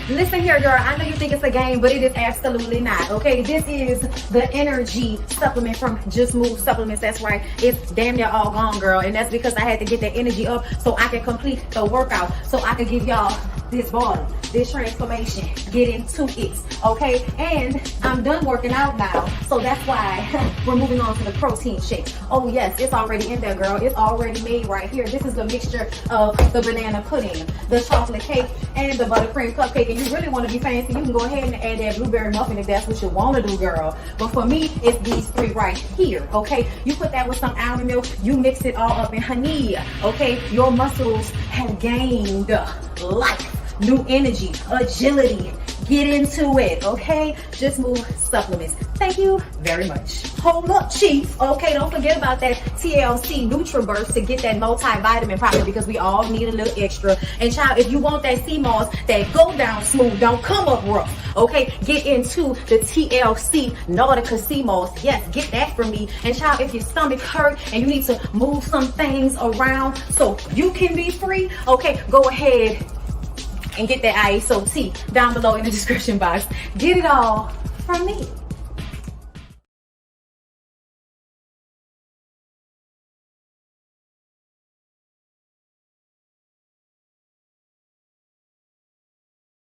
Listen here, girl. I know you think it's a game, but it is absolutely not. Okay, this is the energy supplement from Just Move Supplements. That's right. It's damn near all gone, girl, and that's because I had to get that energy up so I can complete the workout, so I can give y'all this body, this transformation, get into it. Okay, and I'm done working out now, so that's why we're moving on to the protein shake. Oh yes, it's already in there, girl. It's already made right here. This is the mixture of the banana pudding, the chocolate cake, and the buttercream cupcake. And you really want to be fancy, you can go ahead and add that blueberry muffin if that's what you want to do, girl. But for me, it's these three right here. Okay, you put that with some almond milk, you mix it all up in honey. Okay, your muscles have gained life, new energy, agility. Get into it, okay? Just Move Supplements. Thank you very much. Hold up, Chief. Okay, don't forget about that TLC NutriBurst to get that multivitamin probably, because we all need a little extra. And child, if you want that sea moss that go down smooth, don't come up rough, okay? Get into the TLC Nautica sea moss. Yes, get that from me. And child, if your stomach hurt and you need to move some things around so you can be free, okay, go ahead and get that ISO tea down below in the description box. Get it all from me.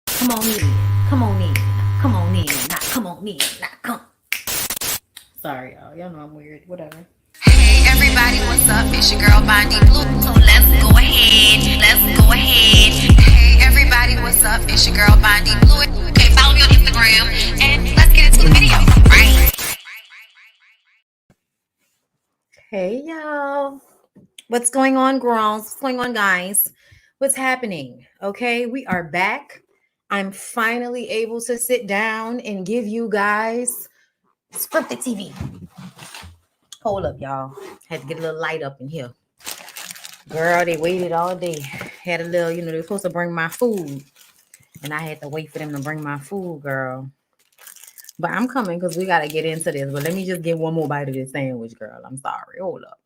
Come on in, come on in, come on in, not come on in, not come. Sorry, y'all know I'm weird, whatever. Hey everybody, what's up? It's your girl BondyBlue. So let's go ahead. Hey everybody, what's up? It's your girl BondyBlue. Okay, follow me on Instagram and let's get into the video, right? Hey y'all. What's going on, girls? What's going on, guys? What's happening? Okay, we are back. I'm finally able to sit down and give you guys scripted TV. Hold up, y'all. Had to get a little light up in here. Girl, they waited all day. Had a little, they're supposed to bring my food. And I had to wait for them to bring my food, girl. But I'm coming because we got to get into this. But let me just get one more bite of this sandwich, girl. I'm sorry. Hold up.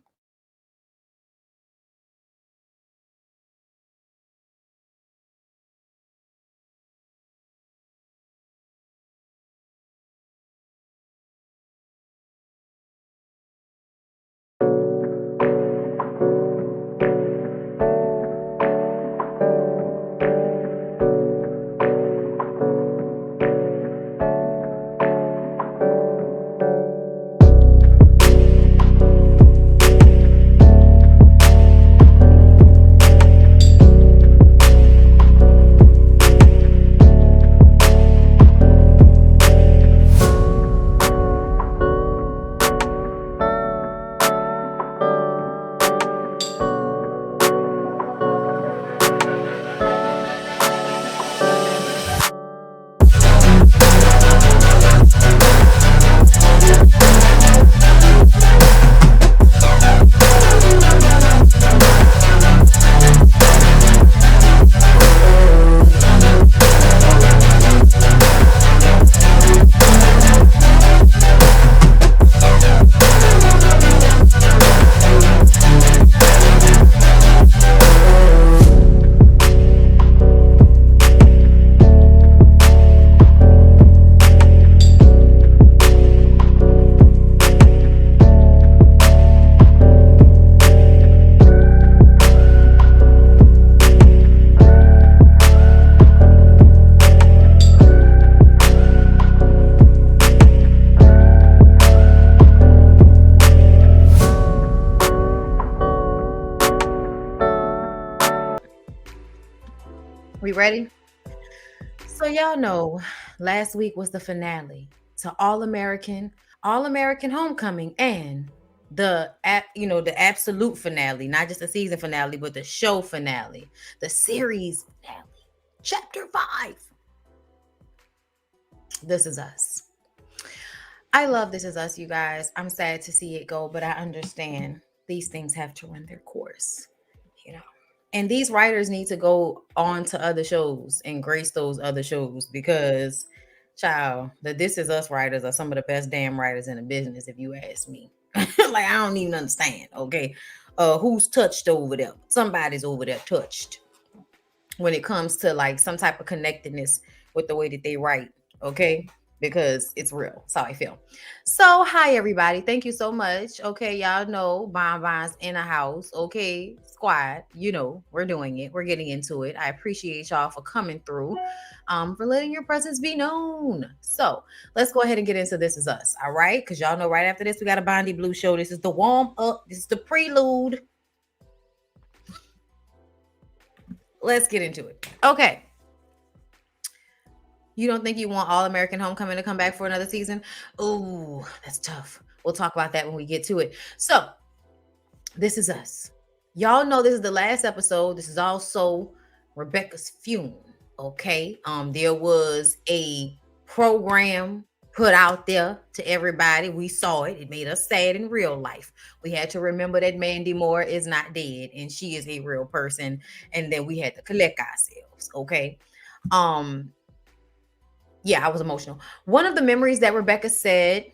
We ready? So y'all know last week was the finale to All-American Homecoming, and the absolute finale, not just the season finale, but the show finale, the series finale, chapter 5. This Is Us. I love This Is Us, you guys. I'm sad to see it go, but I understand these things have to run their course, And these writers need to go on to other shows and grace those other shows, because, child, the This Is Us writers are some of the best damn writers in the business, if you ask me. Like, I don't even understand, okay? Who's touched over there? Somebody's over there touched. when it comes to like some type of connectedness with the way that they write. Okay. Because it's real. That's how I feel. So, hi everybody. Thank you so much. Okay, y'all know Bonbons in a house. Okay, squad. You know we're doing it. We're getting into it. I appreciate y'all for coming through, for letting your presence be known. So let's go ahead and get into This Is Us. All right, because y'all know right after this we got a BondyBlue show. This is the warm up. This is the prelude. Let's get into it. Okay. You don't think you want All American Homecoming to come back for another season? Ooh, that's tough. We'll talk about that when we get to it. So, This Is Us. Y'all know this is the last episode. This is also Rebecca's funeral. Okay. There was a program put out there to everybody. We saw it. It made us sad in real life. We had to remember that Mandy Moore is not dead and she is a real person. And then we had to collect ourselves. Okay. Um, yeah, I was emotional. One of the memories that Rebecca said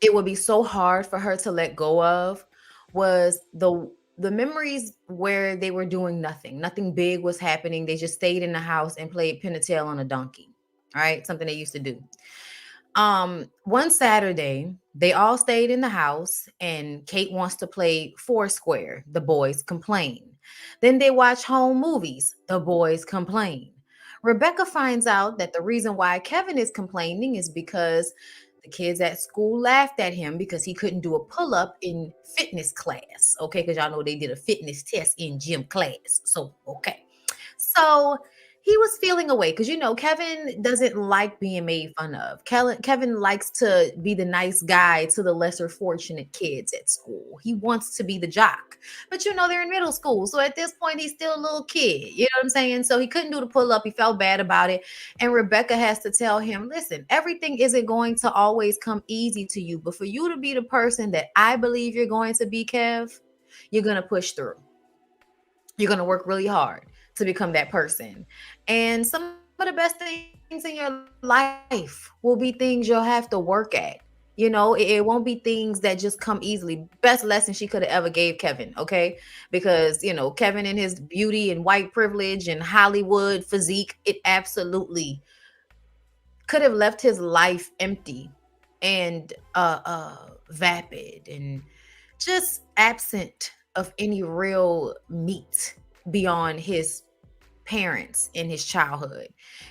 it would be so hard for her to let go of was the memories where they were doing nothing. Nothing big was happening. They just stayed in the house and played pin a tail on a donkey. All right, something they used to do. One Saturday, they all stayed in the house and Kate wants to play Foursquare. The boys complain. Then they watch home movies. The boys complain. Rebecca finds out that the reason why Kevin is complaining is because the kids at school laughed at him because he couldn't do a pull up in fitness class. Okay, because y'all know they did a fitness test in gym class. So, okay. So he was feeling away because Kevin doesn't like being made fun of. Kevin likes to be the nice guy to the lesser fortunate kids at school. He wants to be the jock, but they're in middle school, so at this point he's still a little kid. You know what I'm saying? So he couldn't do the pull up. He felt bad about it, and Rebecca has to tell him, "Listen, everything isn't going to always come easy to you, but for you to be the person that I believe you're going to be, Kev, you're gonna push through. You're gonna work really hard to become that person. And some of the best things in your life will be things you'll have to work at. It won't be things that just come easily. Best lesson she could have ever gave Kevin, okay? Because, Kevin and his beauty and white privilege and Hollywood physique, it absolutely could have left his life empty and vapid and just absent of any real meat beyond his parents in his childhood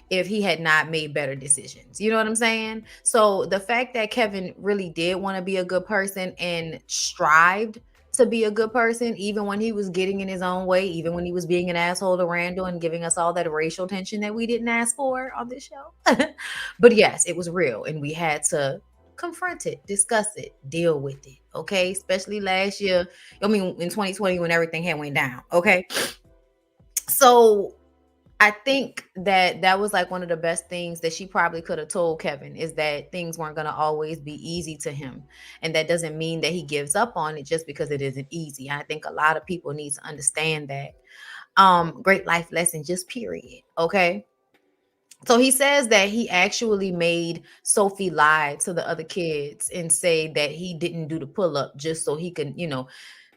if he had not made better decisions. You know what I'm saying? So the fact that Kevin really did want to be a good person and strived to be a good person, even when he was getting in his own way, even when he was being an asshole to Randall and giving us all that racial tension that we didn't ask for on this show. But yes, it was real and we had to confront it, discuss it, deal with it. Okay. Especially last year. I mean, in 2020 when everything had went down. Okay. So I think that was like one of the best things that she probably could have told Kevin is that things weren't going to always be easy to him. And that doesn't mean that he gives up on it just because it isn't easy. I think a lot of people need to understand that. Great life lesson, just period. Okay. So he says that he actually made Sophie lie to the other kids and say that he didn't do the pull up just so he can,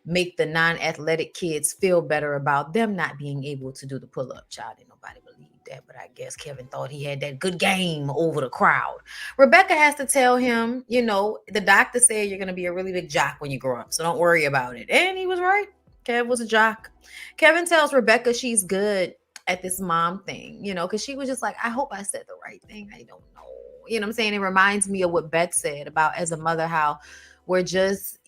make the non-athletic kids feel better about them not being able to do the pull-up. Child, didn't nobody believe that, but I guess Kevin thought he had that good game over the crowd. Rebecca has to tell him, the doctor said you're going to be a really big jock when you grow up, so don't worry about it. And he was right. Kev was a jock. Kevin tells Rebecca she's good at this mom thing, because she was just like, I hope I said the right thing. I don't know. You know what I'm saying? It reminds me of what Beth said about as a mother, how we're just,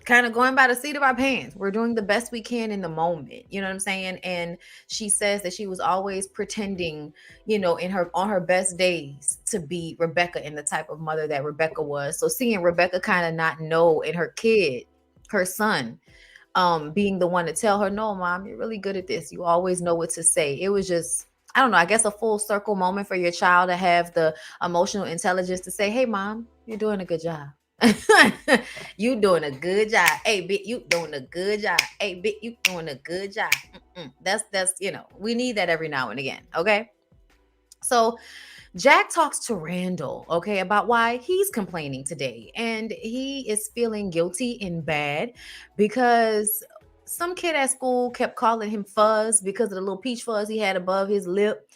kind of going by the seat of our pants. We're doing the best we can in the moment. You know what I'm saying? And she says that she was always pretending, on her best days to be Rebecca and the type of mother that Rebecca was. So seeing Rebecca kind of not know and her kid, her son, being the one to tell her, no, mom, you're really good at this. You always know what to say. It was just, I don't know, I guess a full circle moment for your child to have the emotional intelligence to say, hey, mom, you're doing a good job. You doing a good job. Hey, bitch, you doing a good job. Hey, bitch, you doing a good job. That's we need that every now and again. Okay. So Jack talks to Randall, okay, about why he's complaining today. And he is feeling guilty and bad because some kid at school kept calling him Fuzz because of the little peach fuzz he had above his lip.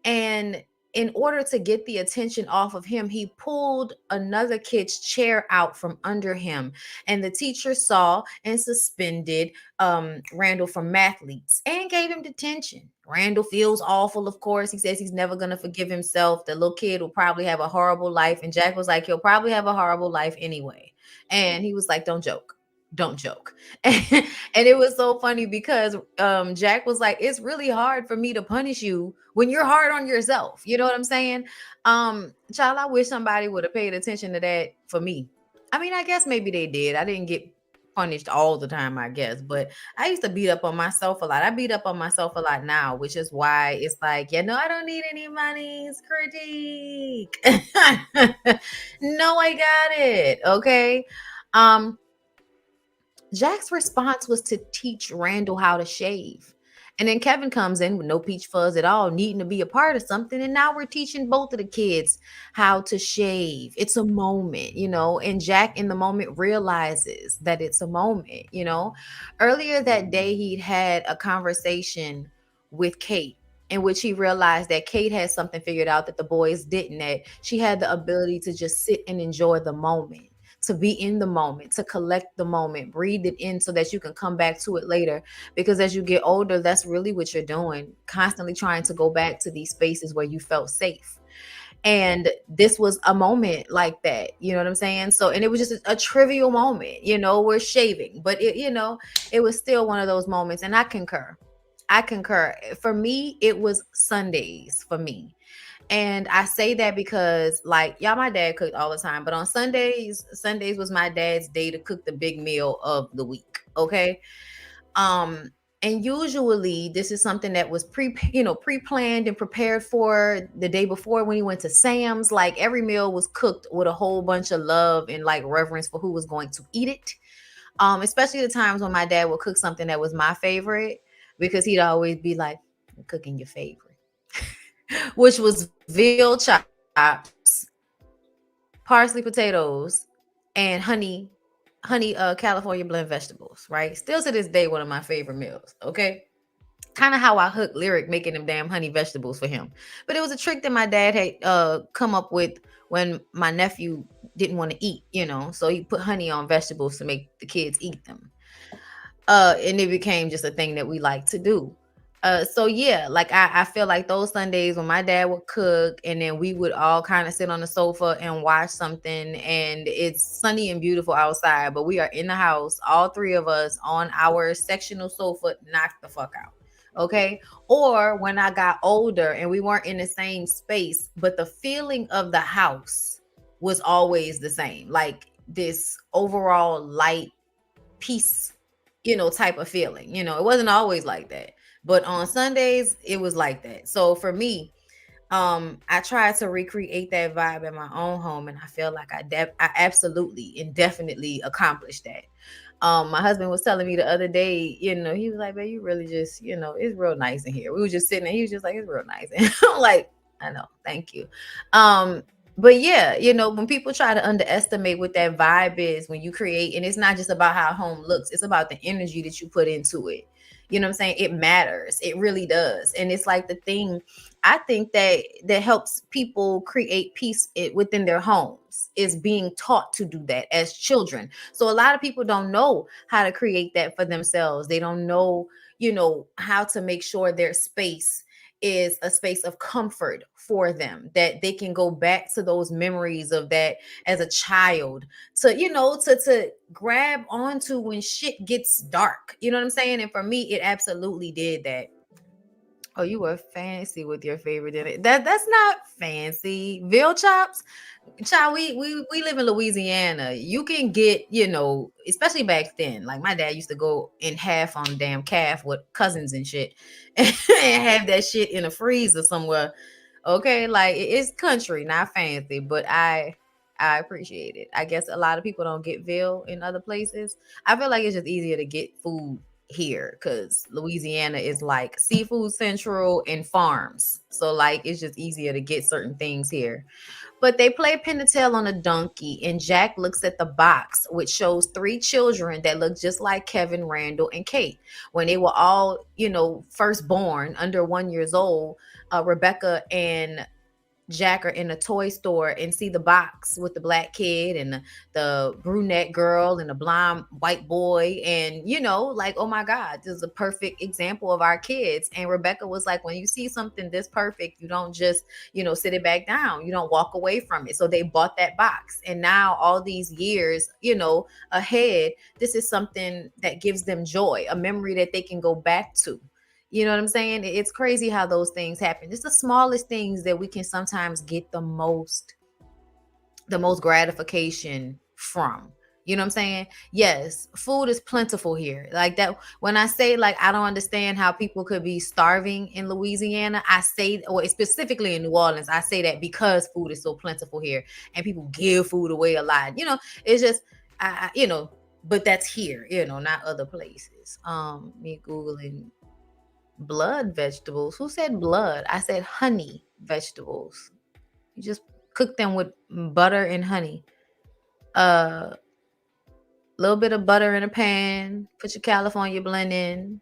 And in order to get the attention off of him, he pulled another kid's chair out from under him. And the teacher saw and suspended Randall from mathletes and gave him detention. Randall feels awful, of course. He says he's never going to forgive himself. The little kid will probably have a horrible life. And Jack was like, he'll probably have a horrible life anyway. And he was like, don't joke. Don't joke. And it was so funny because Jack was like, it's really hard for me to punish you when you're hard on yourself. You know what I'm saying? Child, I wish somebody would have paid attention to that for me. I mean, I guess maybe they did. I didn't get punished all the time, I guess, but I used to beat up on myself a lot. I beat up on myself a lot now, which is why it's like, yeah, no, I don't need any money's critique. No, I got it. Okay. Um, Jack's response was to teach Randall how to shave. And then Kevin comes in with no peach fuzz at all, needing to be a part of something. And now we're teaching both of the kids how to shave. It's a moment, and Jack in the moment realizes that it's a moment, Earlier that day, he'd had a conversation with Kate in which he realized that Kate had something figured out that the boys didn't, that she had the ability to just sit and enjoy the moment, to be in the moment, to collect the moment, breathe it in so that you can come back to it later. Because as you get older, that's really what you're doing, constantly trying to go back to these spaces where you felt safe. And this was a moment like that, you know what I'm saying? So, and it was just a trivial moment, we're shaving, but it was still one of those moments. And I concur. For me, it was Sundays for me. And I say that because, like, y'all, my dad cooked all the time, but on Sundays was my dad's day to cook the big meal of the week. Okay. Um, and usually this is something that was pre-planned and prepared for the day before when he went to Sam's. Like, every meal was cooked with a whole bunch of love and like reverence for who was going to eat it. Especially the times when my dad would cook something that was my favorite, because he'd always be like, I'm cooking your favorite, which was veal chops, parsley potatoes, and honey California blend vegetables, right? Still to this day, one of my favorite meals. Okay. Kind of how I hooked Lyric making them damn honey vegetables for him. But it was a trick that my dad had come up with when my nephew didn't want to eat, so he put honey on vegetables to make the kids eat them. And it became just a thing that we like to do. So yeah, like I feel like those Sundays when my dad would cook and then we would all kind of sit on the sofa and watch something, and it's sunny and beautiful outside, but we are in the house, all three of us on our sectional sofa, knocked the fuck out. Okay. Or when I got older and we weren't in the same space, but the feeling of the house was always the same, like this overall light peace, type of feeling. It wasn't always like that, but on Sundays it was like that. So for me, I tried to recreate that vibe in my own home, and I feel like I absolutely and definitely accomplished that. My husband was telling me the other day, he was like, "Babe, you really just, it's real nice in here." We were just sitting there. He was just like, "It's real nice," and I'm like, "I know, thank you." Um, but yeah, when people try to underestimate what that vibe is when you create, and it's not just about how home looks, it's about the energy that you put into it. You know what I'm saying? It matters. It really does. And it's like the thing I think that helps people create peace within their homes is being taught to do that as children. So a lot of people don't know how to create that for themselves. They don't know, how to make sure their space is a space of comfort for them, that they can go back to those memories of that as a child, to grab onto when shit gets dark. You know what I'm saying? And for me, it absolutely did that. Oh, you were fancy with your favorite dinner. That's not fancy. Veal chops, child. We live in Louisiana. You can get, especially back then. Like, my dad used to go in half on damn calf with cousins and shit, and have that shit in a freezer somewhere. Okay, like, it's country, not fancy, but I appreciate it. I guess a lot of people don't get veal in other places. I feel like it's just easier to get food here because Louisiana is like seafood central and farms. So like it's just easier to get certain things here. But they play pin the tail on a donkey, and Jack looks at the box, which shows three children that look just like Kevin, Randall, and Kate. When they were all, first born under 1 years old, Rebecca and Jack are in a toy store and see the box with the black kid and the brunette girl and the blonde white boy. And, like, oh my God, this is a perfect example of our kids. And Rebecca was like, when you see something this perfect, you don't just, sit it back down. You don't walk away from it. So they bought that box. And now, all these years, ahead, this is something that gives them joy, a memory that they can go back to. You know what I'm saying? It's crazy how those things happen. It's the smallest things that we can sometimes get the most gratification from. You know what I'm saying? Yes, food is plentiful here. Like that, when I say like I don't understand how people could be starving in Louisiana, I say, or specifically in New Orleans, I say that because food is so plentiful here and people give food away a lot. It's just but that's here, not other places. Me Googling blood vegetables. Who said blood? I said honey vegetables. You just cook them with butter and honey. A little bit of butter in a pan. Put your California blend in.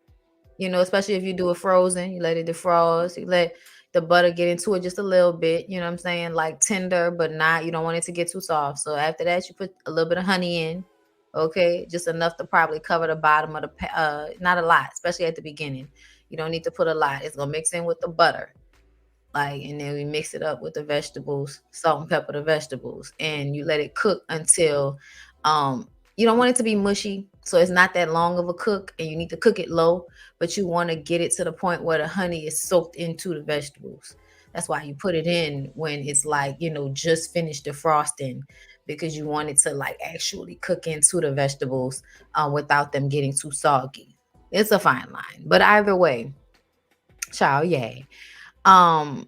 Especially if you do it frozen, you let it defrost. You let the butter get into it just a little bit. You know what I'm saying? Like tender, but not. You don't want it to get too soft. So after that, you put a little bit of honey in. Okay, just enough to probably cover the bottom of the not a lot, especially at the beginning. You don't need to put a lot. It's gonna mix in with the butter, like, and then we mix it up with the vegetables, salt and pepper the vegetables, and you let it cook until you don't want it to be mushy, so it's not that long of a cook, and you need to cook it low, but you want to get it to the point where the honey is soaked into the vegetables. That's why you put it in when it's like, just finished defrosting, because you want it to like actually cook into the vegetables without them getting too soggy. It's a fine line, but either way, child, yay. Um,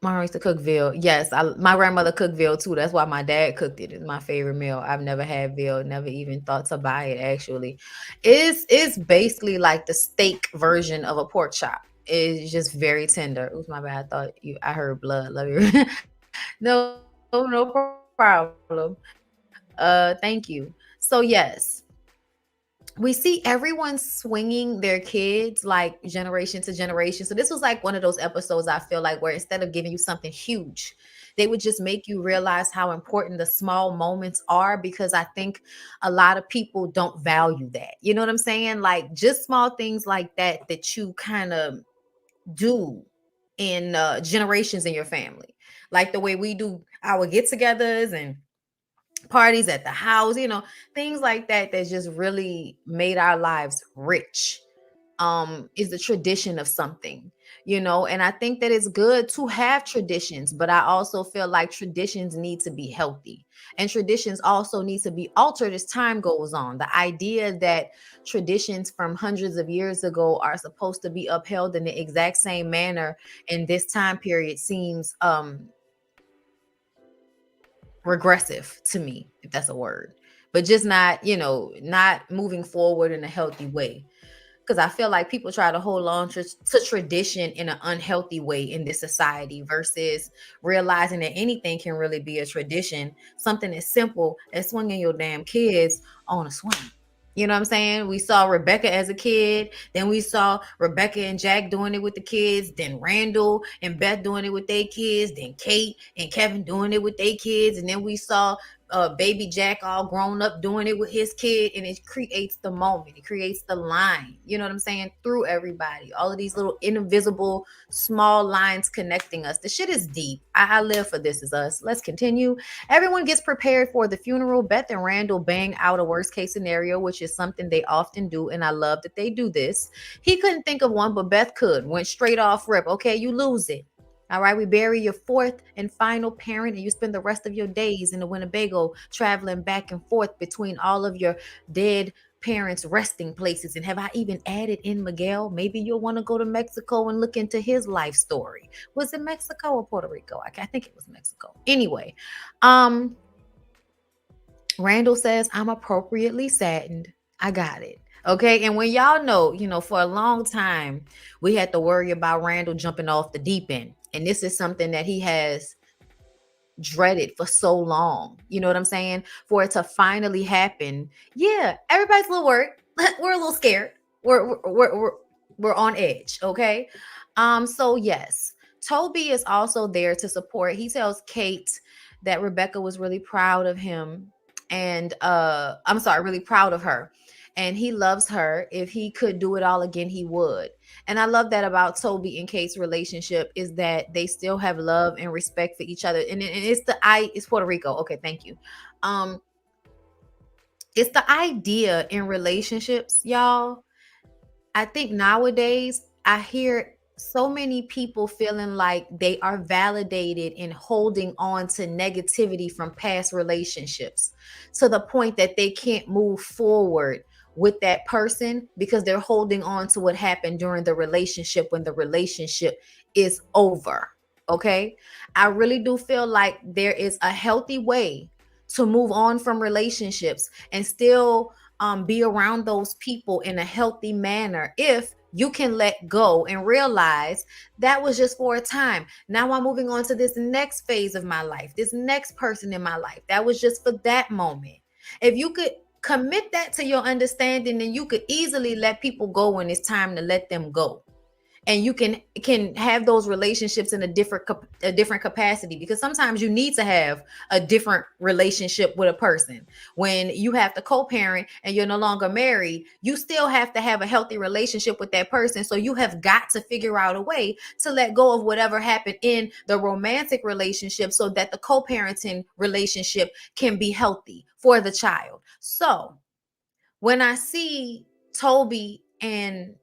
Mom used to cook veal. Yes, my grandmother cooked veal too. That's why my dad cooked it. It's my favorite meal. I've never had veal. Never even thought to buy it. Actually, it's basically like the steak version of a pork chop. It's just very tender. Oops, my bad. I heard blood. Love you. No problem. Thank you. So yes, we see everyone swinging their kids like generation to generation. So this was like one of those episodes, I feel like, where instead of giving you something huge, they would just make you realize how important the small moments are, because I think a lot of people don't value that. You know what I'm saying? Like just small things like that you kind of do in generations in your family. Like the way we do our get-togethers and parties at the house, things like that just really made our lives rich. Is the tradition of something, and I think that it's good to have traditions, but I also feel like traditions need to be healthy, and traditions also need to be altered as time goes on. The idea that traditions from hundreds of years ago are supposed to be upheld in the exact same manner in this time period seems regressive to me, if that's a word, but just not moving forward in a healthy way. Because I feel like people try to hold on to tradition in an unhealthy way in this society versus realizing that anything can really be a tradition. Something as simple as swinging your damn kids on a swing. You know what I'm saying? We saw Rebecca as a kid. Then we saw Rebecca and Jack doing it with the kids. Then Randall and Beth doing it with their kids. Then Kate and Kevin doing it with their kids. And then we saw baby Jack all grown up doing it with his kid. And it creates the moment. It creates the line. You know what I'm saying? Through everybody. All of these little invisible small lines connecting us. The shit is deep. I live for This Is Us. Let's continue. Everyone gets prepared for the funeral. Beth and Randall bang out a worst case scenario, which is something they often do, and I love that they do this. He couldn't think of one, but Beth could. Went straight off rip. Okay, you lose it. All right, we bury your fourth and final parent, and you spend the rest of your days in the Winnebago traveling back and forth between all of your dead parents' resting places. And have I even added in Miguel? Maybe you'll want to go to Mexico and look into his life story. Was it Mexico or Puerto Rico? I think it was Mexico. Anyway, Randall says, I'm appropriately saddened. I got it. Okay. And when y'all know, for a long time, we had to worry about Randall jumping off the deep end. And this is something that he has dreaded for so long. You know what I'm saying? For it to finally happen. Yeah, everybody's a little worried. We're a little scared. We're on edge, okay? So yes, Toby is also there to support. He tells Kate that Rebecca was really proud of him and I'm sorry, really proud of her. And he loves her. If he could do it all again, he would. And I love that about Toby and Kate's relationship is that they still have love and respect for each other. And it's Puerto Rico. Okay, thank you. Um, it's the idea in relationships, y'all. I think nowadays I hear so many people feeling like they are validated in holding on to negativity from past relationships to the point that they can't move forward with that person because they're holding on to what happened during the relationship when the relationship is over. Okay. I really do feel like there is a healthy way to move on from relationships and still be around those people in a healthy manner if you can let go and realize that was just for a time. Now I'm moving on to this next phase of my life, this next person in my life. That was just for that moment. If you could commit that to your understanding, then you could easily let people go when it's time to let them go, and you can have those relationships in a different capacity, because sometimes you need to have a different relationship with a person. When you have to co-parent and you're no longer married, you still have to have a healthy relationship with that person. So you have got to figure out a way to let go of whatever happened in the romantic relationship so that the co-parenting relationship can be healthy for the child. So when I see Toby and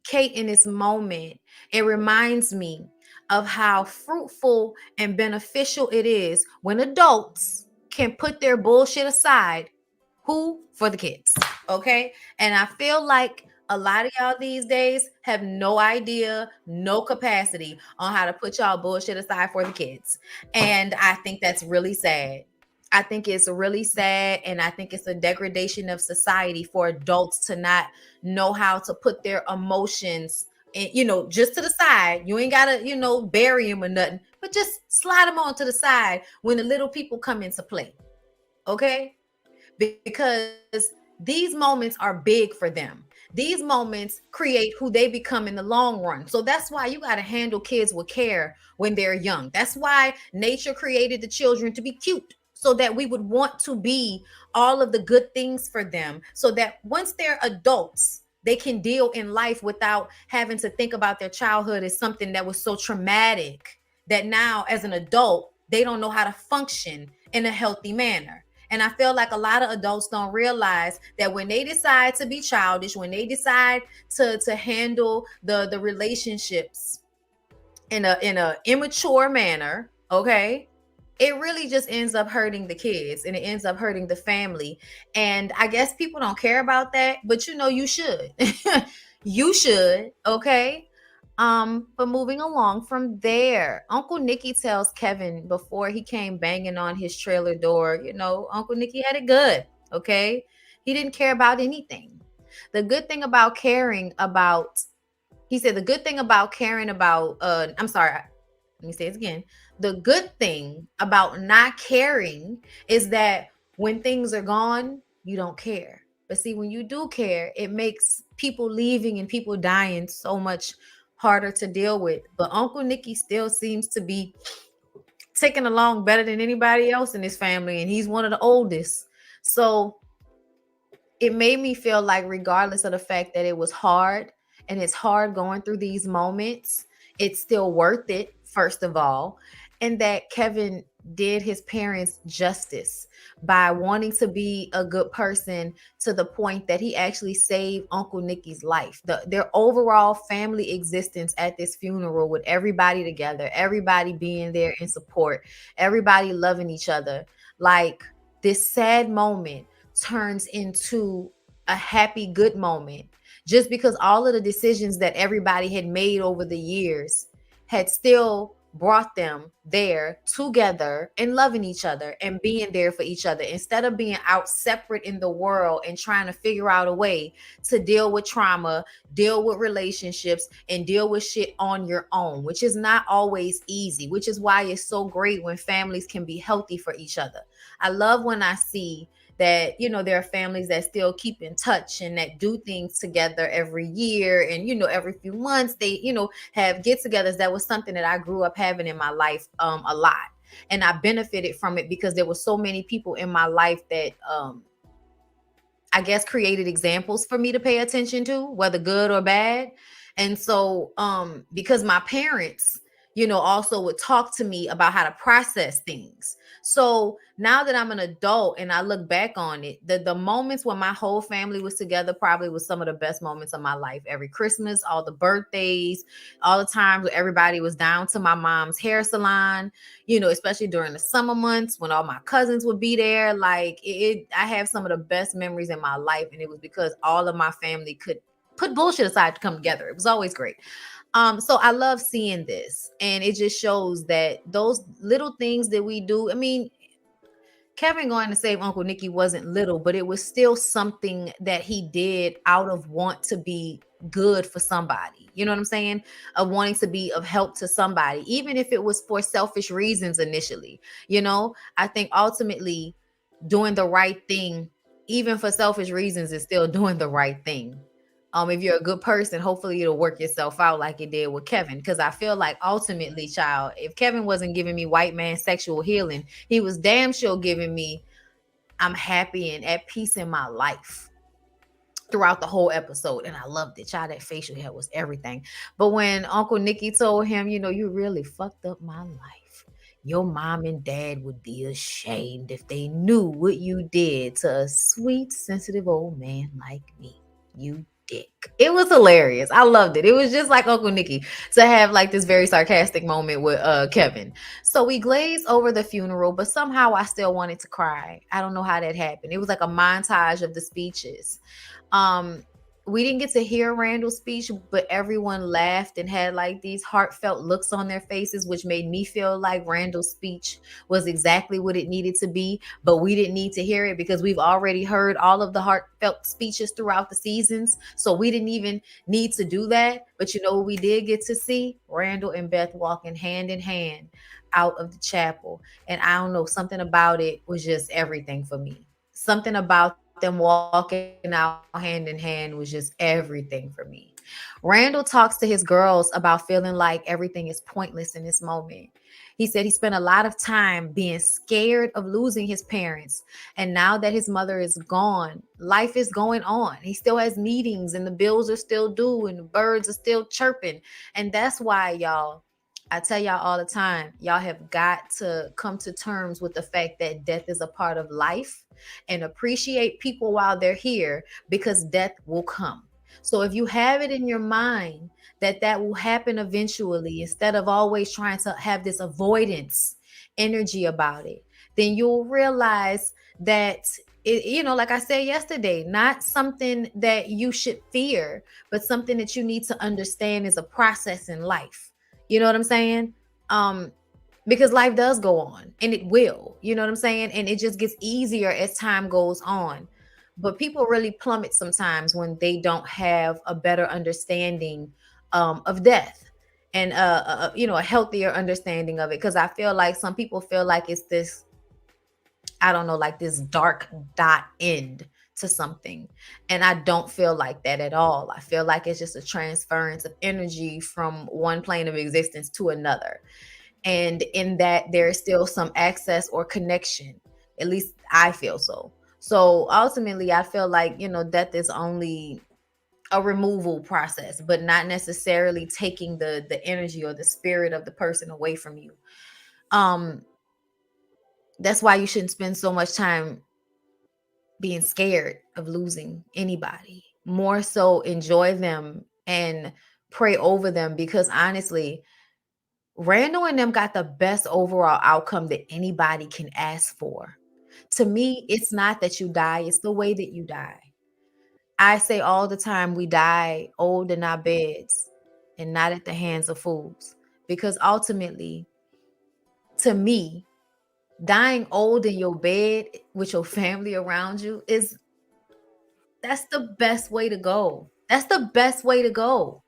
Kate in this moment, it reminds me of how fruitful and beneficial it is when adults can put their bullshit aside. Who? For the kids. Okay. And I feel like a lot of y'all these days have no idea, no capacity on how to put y'all bullshit aside for the kids. And I think that's really sad. I think it's really sad. And I think it's a degradation of society for adults to not know how to put their emotions and just to the side. You ain't gotta bury them or nothing, but just slide them on to the side when the little people come into play. Okay. Because these moments are big for them. These moments create who they become in the long run. So that's why you got to handle kids with care when they're young. That's why nature created the children to be cute, so that we would want to be all of the good things for them, so that once they're adults, they can deal in life without having to think about their childhood as something that was so traumatic that now as an adult, they don't know how to function in a healthy manner. And I feel like a lot of adults don't realize that when they decide to be childish, when they decide to handle the relationships in a immature manner, okay, it really just ends up hurting the kids and it ends up hurting the family. And I guess people don't care about that, but you should. You should, okay? But moving along from there, Uncle Nicky tells Kevin before he came banging on his trailer door, Uncle Nicky had it good, okay? He didn't care about anything. The good thing about caring about, he said, the good thing about caring about, I'm sorry, let me say it again. The good thing about not caring is that when things are gone, you don't care. But see, when you do care, it makes people leaving and people dying so much harder to deal with. But Uncle Nicky still seems to be taking along better than anybody else in his family, and he's one of the oldest. So it made me feel like, regardless of the fact that it was hard and it's hard going through these moments, it's still worth it, first of all. And that Kevin did his parents justice by wanting to be a good person to the point that he actually saved Uncle Nicky's life. Their overall family existence at this funeral, with everybody together, everybody being there in support, everybody loving each other. Like, this sad moment turns into a happy, good moment, just because all of the decisions that everybody had made over the years had still brought them there together and loving each other and being there for each other instead of being out separate in the world and trying to figure out a way to deal with trauma, deal with relationships, and deal with shit on your own, which is not always easy, which is why it's so great when families can be healthy for each other. I love when I see that, there are families that still keep in touch and that do things together every year, and every few months they have get-togethers. That was something that I grew up having in my life a lot, and I benefited from it because there were so many people in my life that I guess created examples for me to pay attention to, whether good or bad. And so because my parents, also would talk to me about how to process things. So now that I'm an adult and I look back on it, the moments when my whole family was together probably was some of the best moments of my life. Every Christmas, all the birthdays, all the times where everybody was down to my mom's hair salon, especially during the summer months when all my cousins would be there. Like I have some of the best memories in my life. And it was because all of my family could put bullshit aside to come together. It was always great. So I love seeing this, and it just shows that those little things that we do. I mean, Kevin going to save Uncle Nicky wasn't little, but it was still something that he did out of want to be good for somebody. You know what I'm saying? Of wanting to be of help to somebody, even if it was for selfish reasons initially. I think ultimately doing the right thing, even for selfish reasons, is still doing the right thing. If you're a good person, hopefully it'll work yourself out like it did with Kevin. Because I feel like ultimately, child, if Kevin wasn't giving me white man sexual healing, he was damn sure giving me I'm happy and at peace in my life throughout the whole episode. And I loved it. Child, that facial hair was everything. But when Uncle Nicky told him, you really fucked up my life. Your mom and dad would be ashamed if they knew what you did to a sweet, sensitive old man like me. You dick. It was hilarious. I loved it. It was just like Uncle Nicky to have like this very sarcastic moment with Kevin. So we glazed over the funeral, but somehow I still wanted to cry. I don't know how that happened. It was like a montage of the speeches. Um, we didn't get to hear Randall's speech, but everyone laughed and had like these heartfelt looks on their faces, which made me feel like Randall's speech was exactly what it needed to be. But we didn't need to hear it because we've already heard all of the heartfelt speeches throughout the seasons. So we didn't even need to do that. But you know what we did get to see? Randall and Beth walking hand in hand out of the chapel. And I don't know, something about it was just everything for me. Something about them walking out hand in hand was just everything for me. Randall talks to his girls about feeling like everything is pointless in this moment. He said he spent a lot of time being scared of losing his parents. And now that his mother is gone, life is going on. He still has meetings and the bills are still due and the birds are still chirping. And that's why, y'all, I tell y'all all the time, y'all have got to come to terms with the fact that death is a part of life and appreciate people while they're here because death will come. So if you have it in your mind that that will happen eventually, instead of always trying to have this avoidance energy about it, then you'll realize that it, like I said yesterday, not something that you should fear, but something that you need to understand is a process in life. You know what I'm saying? Um, because life does go on and it will, you know what I'm saying? And it just gets easier as time goes on. But people really plummet sometimes when they don't have a better understanding of death and a healthier understanding of it. Because I feel like some people feel like it's this, I don't know, like this dark dot end to something. And I don't feel like that at all. I feel like it's just a transference of energy from one plane of existence to another. And in that, there is still some access or connection. At least I feel so. So ultimately, I feel like, death is only a removal process, but not necessarily taking the energy or the spirit of the person away from you. Um, that's why you shouldn't spend so much time being scared of losing anybody. More so enjoy them and pray over them, because honestly, Randall and them got the best overall outcome that anybody can ask for. To me, it's not that you die, it's the way that you die. I say all the time, we die old in our beds and not at the hands of fools. because ultimately, to me, dying old in your bed with your family around you that's the best way to go. That's the best way to go.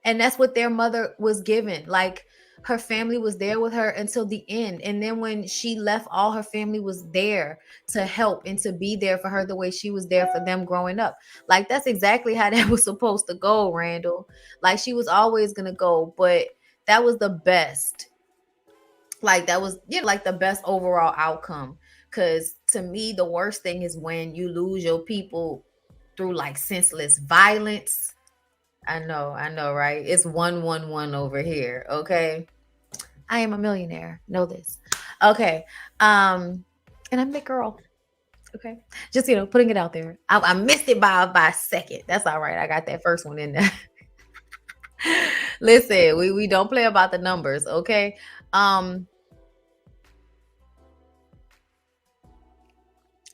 And that's what their mother was given. Like, her family was there with her until the end. And then when she left, all her family was there to help and to be there for her the way she was there for them growing up. Like, that's exactly how that was supposed to go, Randall. Like, she was always going to go, but that was the best. Like, that was, like the best overall outcome. Because to me, the worst thing is when you lose your people through like senseless violence. I know, right? It's 111 over here. Okay. I am a millionaire. Know this. Okay. And I'm a big girl. Okay. Just, putting it out there. I missed it by a second. That's all right. I got that first one in there. Listen, we don't play about the numbers, okay?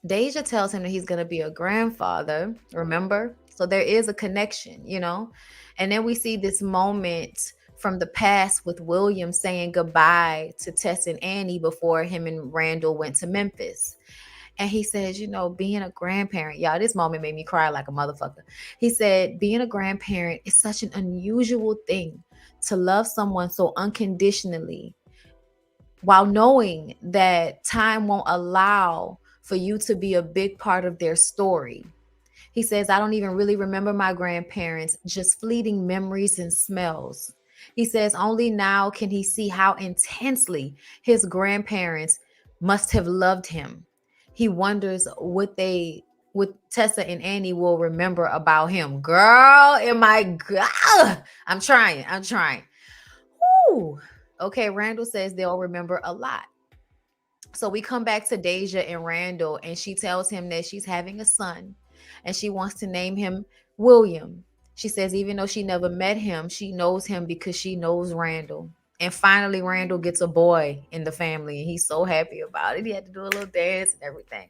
Deja tells him that he's going to be a grandfather, remember? So there is a connection, And then we see this moment from the past with William saying goodbye to Tess and Annie before him and Randall went to Memphis. And he says, being a grandparent, y'all, this moment made me cry like a motherfucker. He said, being a grandparent is such an unusual thing, to love someone so unconditionally while knowing that time won't allow for you to be a big part of their story. He says, I don't even really remember my grandparents, just fleeting memories and smells. He says only now can he see how intensely his grandparents must have loved him. He wonders what Tessa and Annie will remember about him. Girl, I'm trying. Woo. Okay, Randall says they'll remember a lot. So we come back to Deja and Randall, and she tells him that she's having a son and she wants to name him William. She says even though she never met him, she knows him because she knows Randall. And finally, Randall gets a boy in the family, and he's so happy about it. He had to do a little dance and everything.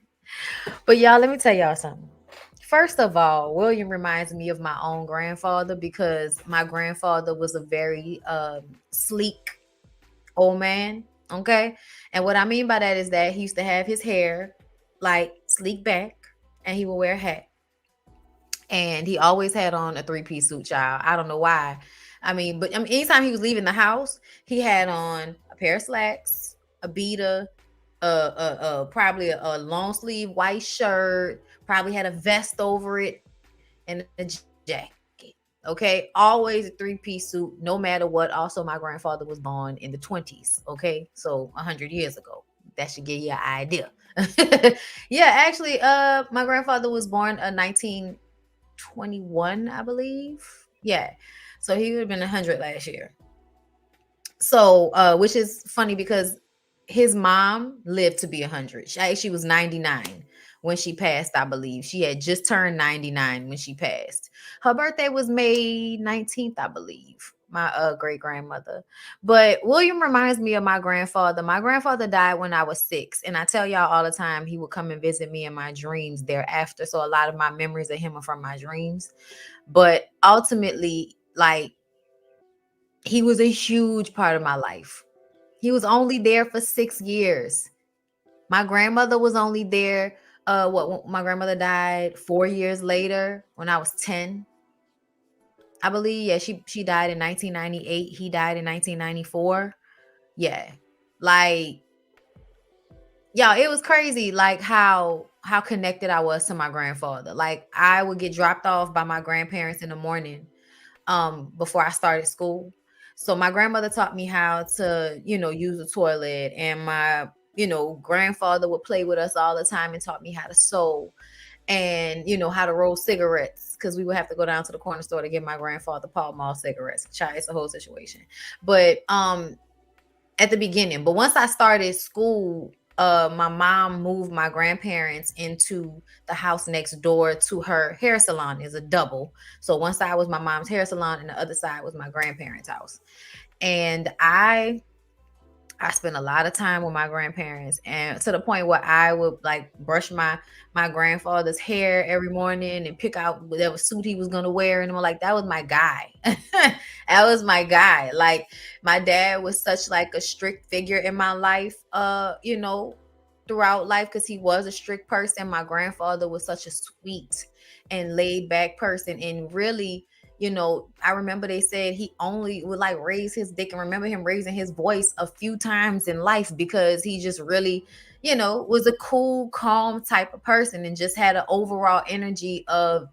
But y'all, let me tell y'all something. First of all, William reminds me of my own grandfather because my grandfather was a very sleek old man. Okay. And what I mean by that is that he used to have his hair like sleek back, and he would wear a hat. And he always had on a 3-piece suit, child. I don't know why. But anytime he was leaving the house, he had on a pair of slacks, a beater, probably a long sleeve white shirt, probably had a vest over it, and a jacket. Okay, always a 3-piece suit, no matter what. Also, my grandfather was born in the 20s. Okay, so 100 years ago. That should give you an idea. Yeah, actually, my grandfather was born in 1921, I believe. Yeah, so he would have been 100 last year. So, which is funny because his mom lived to be 100. She was 99 when she passed, I believe. She had just turned 99 when she passed. Her birthday was May 19th, I believe, my great-grandmother. But William reminds me of my grandfather. My grandfather died when I was 6. And I tell y'all all the time, he would come and visit me in my dreams thereafter. So a lot of my memories of him are from my dreams. But ultimately, like, he was a huge part of my life. He was only there for 6 years. My grandmother was only there. My grandmother died 4 years later when I was 10. I believe. Yeah, she died in 1998. He died in 1994. Yeah. Like, y'all, it was crazy, like how connected I was to my grandfather. Like, I would get dropped off by my grandparents in the morning before I started school. So my grandmother taught me how to, use the toilet, and my, grandfather would play with us all the time and taught me how to sew and, how to roll cigarettes, because we would have to go down to the corner store to get my grandfather Pall Mall cigarettes. Child, it's a whole situation. But at the beginning, but once I started school, my mom moved my grandparents into the house next door to her hair salon. Is a double. So one side was my mom's hair salon and the other side was my grandparents' house. And I I spent a lot of time with my grandparents, and to the point where I would like brush my grandfather's hair every morning and pick out whatever suit he was gonna wear, and I'm like, that was my guy. That was my guy. Like my dad was such like a strict figure in my life, throughout life, because he was a strict person. My grandfather was such a sweet and laid back person, and really, I remember they said he only would like raise his dick, and remember him raising his voice a few times in life because he just really, was a cool, calm type of person and just had an overall energy of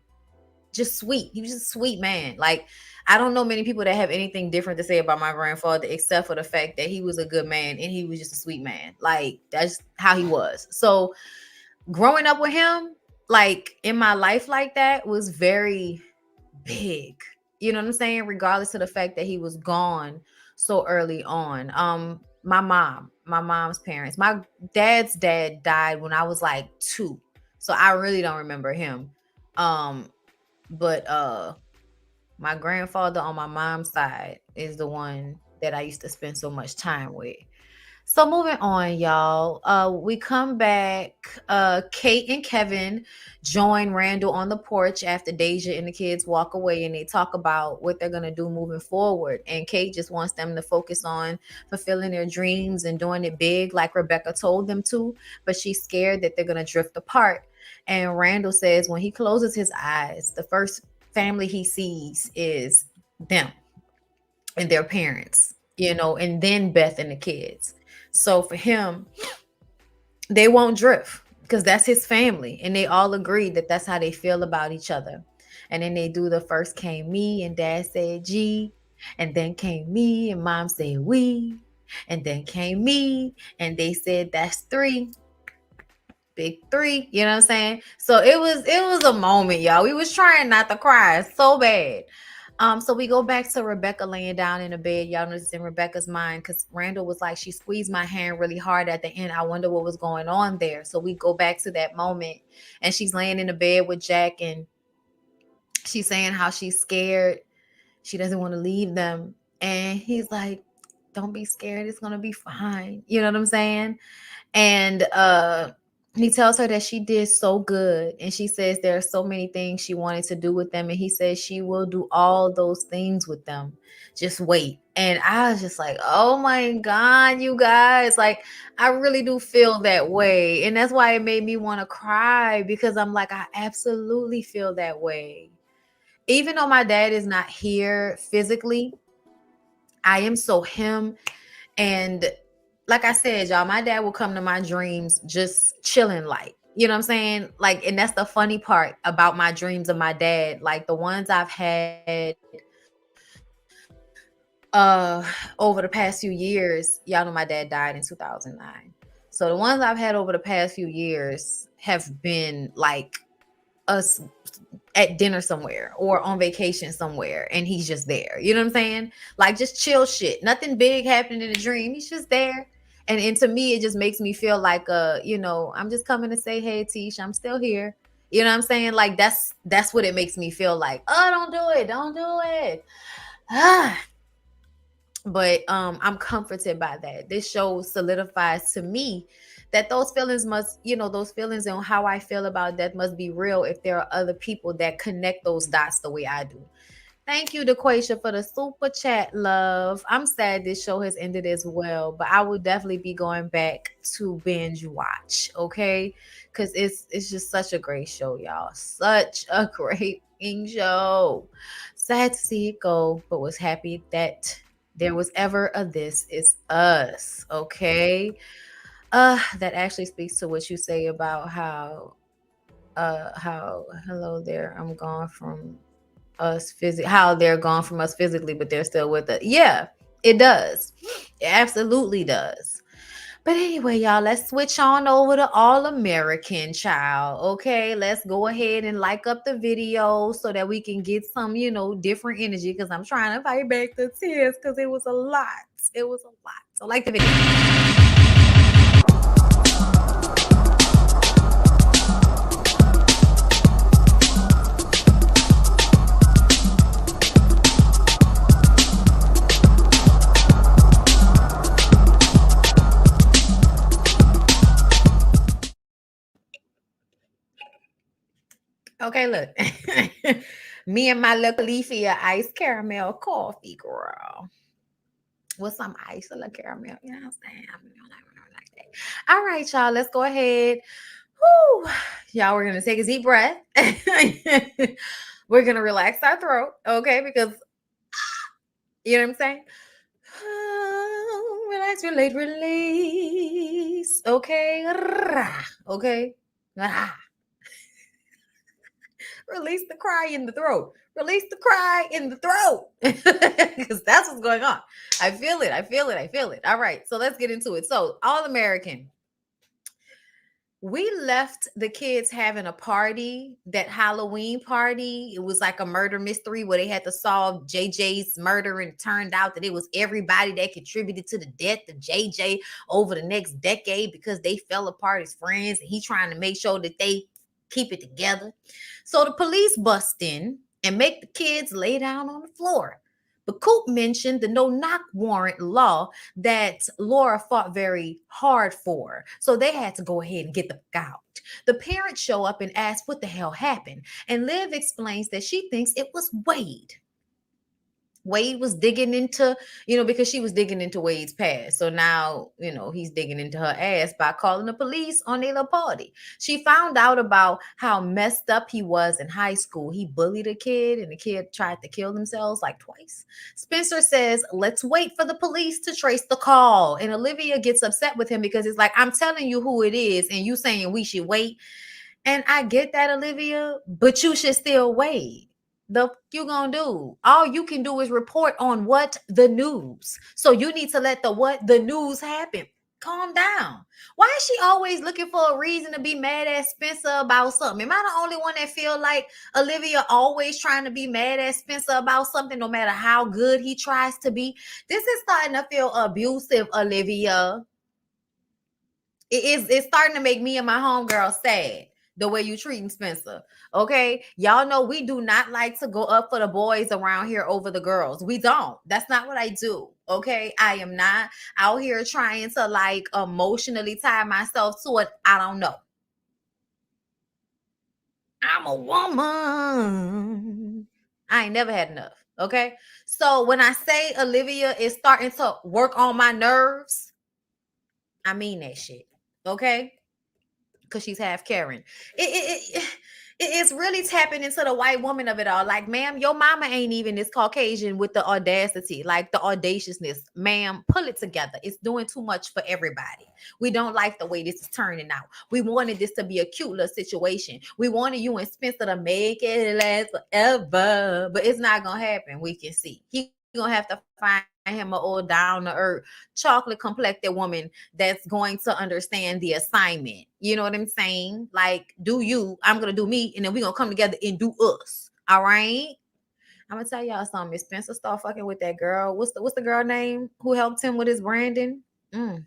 just sweet. He was just a sweet man. Like, I don't know many people that have anything different to say about my grandfather except for the fact that he was a good man and he was just a sweet man. Like, that's how he was. So growing up with him, like in my life like that, was very big. You know what I'm saying? Regardless of the fact that he was gone so early on. My mom's parents, my dad's dad died when I was like 2. So I really don't remember him. But my grandfather on my mom's side is the one that I used to spend so much time with. So moving on, y'all. We come back. Kate and Kevin join Randall on the porch after Deja and the kids walk away, and they talk about what they're gonna do moving forward. And Kate just wants them to focus on fulfilling their dreams and doing it big, like Rebecca told them to. But she's scared that they're gonna drift apart. And Randall says when he closes his eyes, the first family he sees is them and their parents, and then Beth and the kids. So for him, they won't drift because that's his family. And they all agree that that's how they feel about each other. And then they do the first came me and dad said G. And then came me and mom said we. And then came me and they said that's 3. Big 3. You know what I'm saying? So it was a moment, y'all. We was trying not to cry so bad. So we go back to Rebecca laying down in the bed. Y'all know this is in Rebecca's mind because Randall was like, she squeezed my hand really hard at the end. I wonder what was going on there. So we go back to that moment, and she's laying in the bed with Jack, and she's saying how she's scared. She doesn't want to leave them. And he's like, don't be scared. It's going to be fine. You know what I'm saying? And he tells her that she did so good. And she says there are so many things she wanted to do with them. And he says she will do all those things with them. Just wait. And I was just like, oh my God, you guys. Like, I really do feel that way. And that's why it made me want to cry, because I'm like, I absolutely feel that way. Even though my dad is not here physically, I am so him. And like I said, y'all, my dad will come to my dreams just chilling, like, you know what I'm saying? Like, and that's the funny part about my dreams of my dad. Like the ones I've had over the past few years, y'all know my dad died in 2009. So the ones I've had over the past few years have been like us at dinner somewhere or on vacation somewhere, and he's just there. You know what I'm saying? Like just chill shit. Nothing big happening in the dream. He's just there. And to me, it just makes me feel like, I'm just coming to say, hey, Tish, I'm still here. You know what I'm saying? Like, that's what it makes me feel like. Oh, don't do it. Don't do it. But I'm comforted by that. This show solidifies to me that those feelings must, those feelings and how I feel about death must be real if there are other people that connect those dots the way I do. Thank you, DeQuasia, for the super chat, love. I'm sad this show has ended as well, but I will definitely be going back to binge watch, okay? Because it's just such a great show, y'all. Such a great show. Sad to see it go, but was happy that there was ever a This Is Us, okay? That actually speaks to what you say about how hello there, I'm gone from us how they're gone from us physically, but they're still with us. Yeah, it does. It absolutely does. But anyway, y'all, let's switch on over to All American Child. Okay, let's go ahead and like up the video so that we can get some, different energy, because I'm trying to fight back the tears because it was a lot. It was a lot. So like the video. Okay, look. Me and my little leafy iced caramel coffee, girl. With some ice, a little caramel. You know what I'm saying? Like that. All right, y'all. Let's go ahead. Whew. Y'all, we're gonna take a deep breath. We're gonna relax our throat, okay? Because you know what I'm saying? Relax, relate, release. Okay. Okay. Release the cry in the throat. Release the cry in the throat. Because that's what's going on. I feel it. I feel it. I feel it. All right. So let's get into it. So, All American. We left the kids having a party, that Halloween party. It was like a murder mystery where they had to solve JJ's murder, and it turned out that it was everybody that contributed to the death of JJ over the next decade because they fell apart as friends, and he trying to make sure that they keep it together. So the police bust in and make the kids lay down on the floor. But Coop mentioned the no-knock warrant law that Laura fought very hard for. So they had to go ahead and get the fuck out. The parents show up and ask what the hell happened. And Liv explains that she thinks it was Wade. Wade was digging into, because she was digging into Wade's past. So now, he's digging into her ass by calling the police on their little party. She found out about how messed up he was in high school. He bullied a kid and the kid tried to kill themselves like twice. Spencer says, let's wait for the police to trace the call. And Olivia gets upset with him because it's like, I'm telling you who it is and you saying we should wait. And I get that, Olivia, but you should still wait. The you gonna do? All you can do is report on what the news. So you need to let the news happen. Calm down. Why is she always looking for a reason to be mad at Spencer about something? Am I the only one that feel like Olivia always trying to be mad at Spencer about something, no matter how good he tries to be? This is starting to feel abusive, Olivia. It's starting to make me and my homegirl sad. The way you treating Spencer. Okay. Y'all know we do not like to go up for the boys around here over the girls. We don't. That's not what I do. Okay. I am not out here trying to like emotionally tie myself to it. I don't know. I'm a woman. I ain't never had enough. Okay. So when I say Olivia is starting to work on my nerves, I mean that shit. Okay. Because she's half Karen. It's really tapping into the white woman of it all. Like, ma'am, your mama ain't even this Caucasian with the audacity, like the audaciousness. Ma'am, pull it together. It's doing too much for everybody. We don't like the way this is turning out. We wanted this to be a cute little situation. We wanted you and Spencer to make it last forever, but it's not gonna happen. We can see he gonna have to find him an old down to earth chocolate complected woman that's going to understand the assignment. You know what I'm saying? Like, do you, I'm gonna do me, and then we're gonna come together and do us. All right. I'm gonna tell y'all something. If Spencer start fucking with that girl, what's the girl name who helped him with his branding? I'm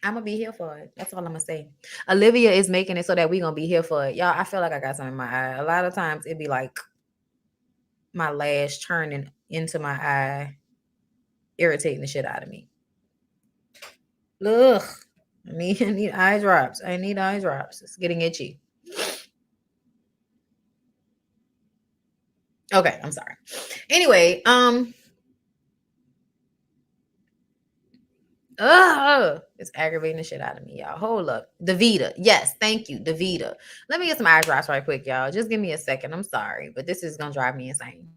gonna be here for it. That's all I'm gonna say. Olivia is making it so that we're gonna be here for it. Y'all, I feel like I got something in my eye. A lot of times it'd be like my lash turning into my eye, irritating the shit out of me. Ugh. I need eye drops. I need eye drops. It's getting itchy. Okay, I'm sorry. Anyway, it's aggravating the shit out of me, y'all. Hold up. Davita. Yes, thank you, Davita. Let me get some eye drops right quick, y'all. Just give me a second. I'm sorry, but this is gonna drive me insane.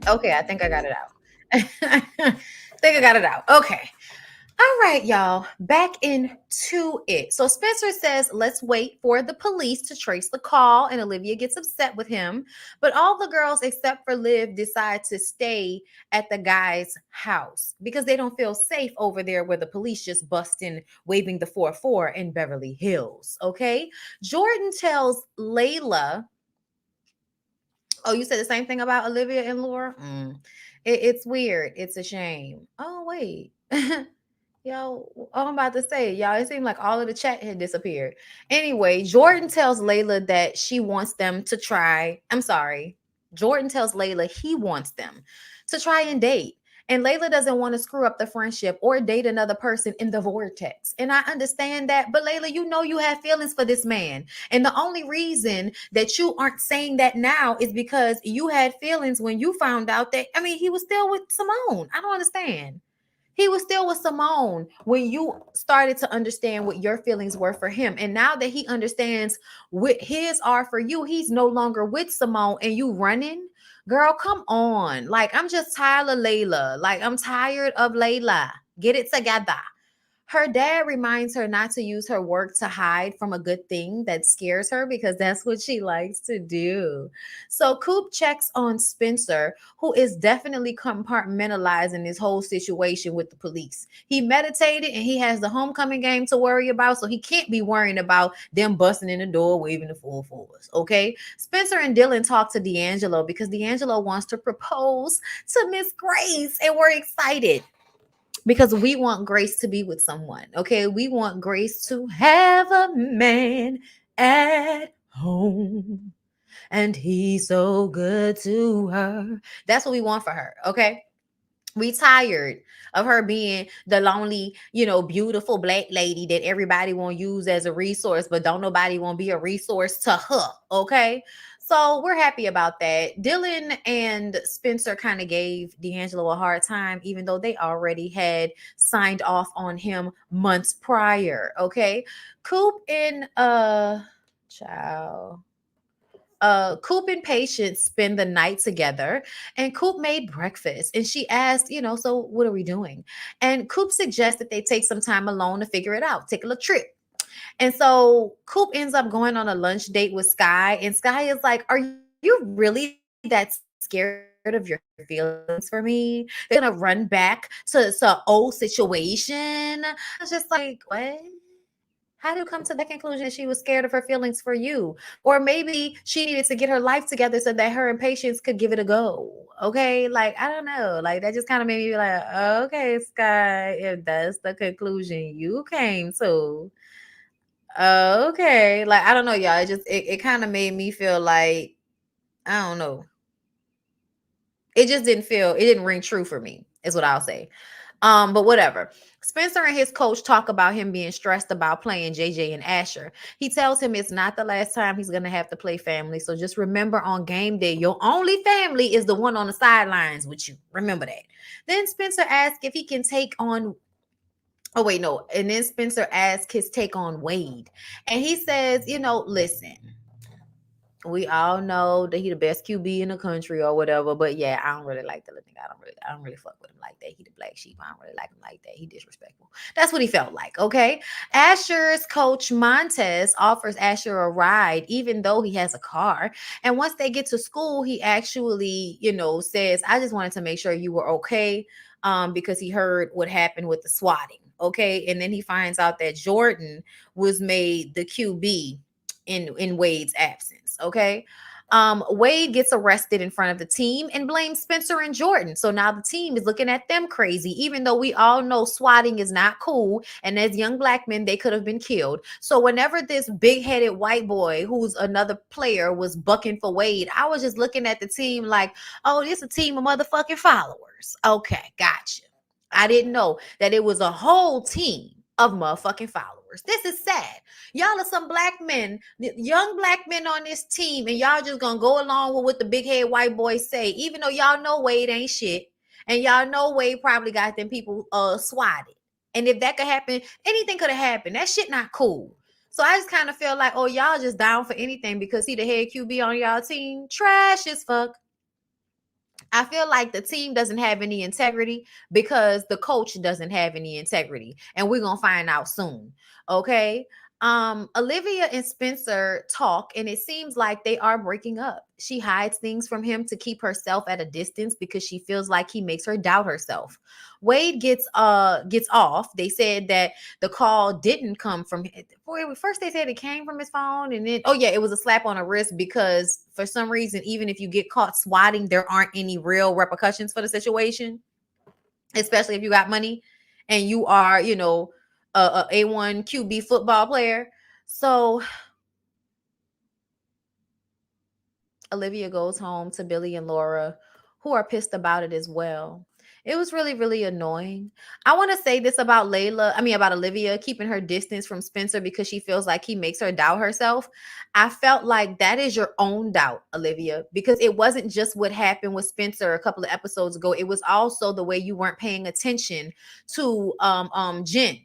Okay, I think I got it out. I think I got it out. Okay. All right, y'all, back into it. So Spencer says, let's wait for the police to trace the call, and Olivia gets upset with him. But all the girls except for Liv decide to stay at the guy's house because they don't feel safe over there where the police just bust in waving the 4-4 in Beverly Hills. Okay. Jordan tells Layla, oh, you said the same thing about Olivia and Laura? It's weird. It's a shame. Oh, wait. Yo, I'm about to say, y'all, it seemed like all of the chat had disappeared. Anyway, Jordan tells Layla that she wants them to try. I'm sorry. Jordan tells Layla he wants them to try and date. And Layla doesn't want to screw up the friendship or date another person in the vortex. And I understand that. But Layla, you know you have feelings for this man. And the only reason that you aren't saying that now is because you had feelings when you found out that, I mean, he was still with Simone. I don't understand. He was still with Simone when you started to understand what your feelings were for him. And now that he understands what his are for you, he's no longer with Simone and you running. Girl, come on. Like, I'm just tired of Layla. Like, I'm tired of Layla. Get it together. Her dad reminds her not to use her work to hide from a good thing that scares her because that's what she likes to do. So Coop checks on Spencer, who is definitely compartmentalizing this whole situation with the police. He meditated and he has the homecoming game to worry about, so he can't be worrying about them busting in the door, waving the 4-4s. Okay. Spencer and Dylan talk to D'Angelo because D'Angelo wants to propose to Miss Grace, and we're excited because we want Grace to be with someone. Okay. We want Grace to have a man at home. And he's so good to her. That's what we want for her. Okay. We tired of her being the lonely, beautiful black lady that everybody won't use as a resource, but don't nobody won't be a resource to her. Okay. So we're happy about that. Dylan and Spencer kind of gave D'Angelo a hard time, even though they already had signed off on him months prior. Okay. Coop and child. Coop and Patience spend the night together, and Coop made breakfast. And she asked, so what are we doing? And Coop suggests that they take some time alone to figure it out, take a little trip. And so Coop ends up going on a lunch date with Sky, and Sky is like, "Are you really that scared of your feelings for me? They're gonna run back to old situation." I was just like, what? How do you come to that conclusion that she was scared of her feelings for you? Or maybe she needed to get her life together so that her and Patience could give it a go. Okay. Like, I don't know. Like, that just kind of made me like, okay, Sky, if that's the conclusion you came to. Okay. Like, I don't know, y'all. It kind of made me feel like, I don't know. It didn't ring true for me, is what I'll say. But whatever. Spencer and his coach talk about him being stressed about playing JJ and Asher. He tells him it's not the last time he's going to have to play family. So just remember on game day, your only family is the one on the sidelines with you. Remember that. Then Spencer asks if he can take on. Oh, wait, no. And then Spencer asks his take on Wade. And he says, listen, we all know that he the best QB in the country or whatever, but yeah, I don't really like the little nigga. I don't really fuck with him like that. He the black sheep. I don't really like him like that. He disrespectful. That's what he felt like. Okay. Asher's coach Montez offers Asher a ride, even though he has a car. And once they get to school, he actually, says, "I just wanted to make sure you were okay." Because he heard what happened with the swatting. Okay. And then he finds out that Jordan was made the QB in Wade's absence. Okay. Wade gets arrested in front of the team and blames Spencer and Jordan. So now the team is looking at them crazy, even though we all know swatting is not cool. And as young black men, they could have been killed. So whenever this big-headed white boy, who's another player, was bucking for Wade, I was just looking at the team like, oh, this is a team of motherfucking followers. Okay, gotcha. I didn't know that it was a whole team of motherfucking followers. This is sad. Y'all are some black men, young black men on this team, and y'all just gonna go along with what the big head white boys say, even though y'all know Wade ain't shit, and y'all know Wade probably got them people swatted. And if that could happen, anything could have happened. That shit not cool. So I just kind of feel like, oh, y'all just down for anything because he the head QB on y'all team. Trash as fuck. I feel like the team doesn't have any integrity because the coach doesn't have any integrity. And we're going to find out soon. Okay. Olivia and Spencer talk, and it seems like they are breaking up. She hides things from him to keep herself at a distance because she feels like he makes her doubt herself. Wade gets off. They said that the call didn't come from boy. First they said it came from his phone, and then oh yeah, it was a slap on the wrist because for some reason, even if you get caught swatting, there aren't any real repercussions for the situation, especially if you got money and you are, a A1 QB football player. So Olivia goes home to Billy and Laura, who are pissed about it as well. It was really, really annoying. I want to say this about about Olivia keeping her distance from Spencer because she feels like he makes her doubt herself. I felt like that is your own doubt, Olivia, because it wasn't just what happened with Spencer a couple of episodes ago. It was also the way you weren't paying attention to Jen,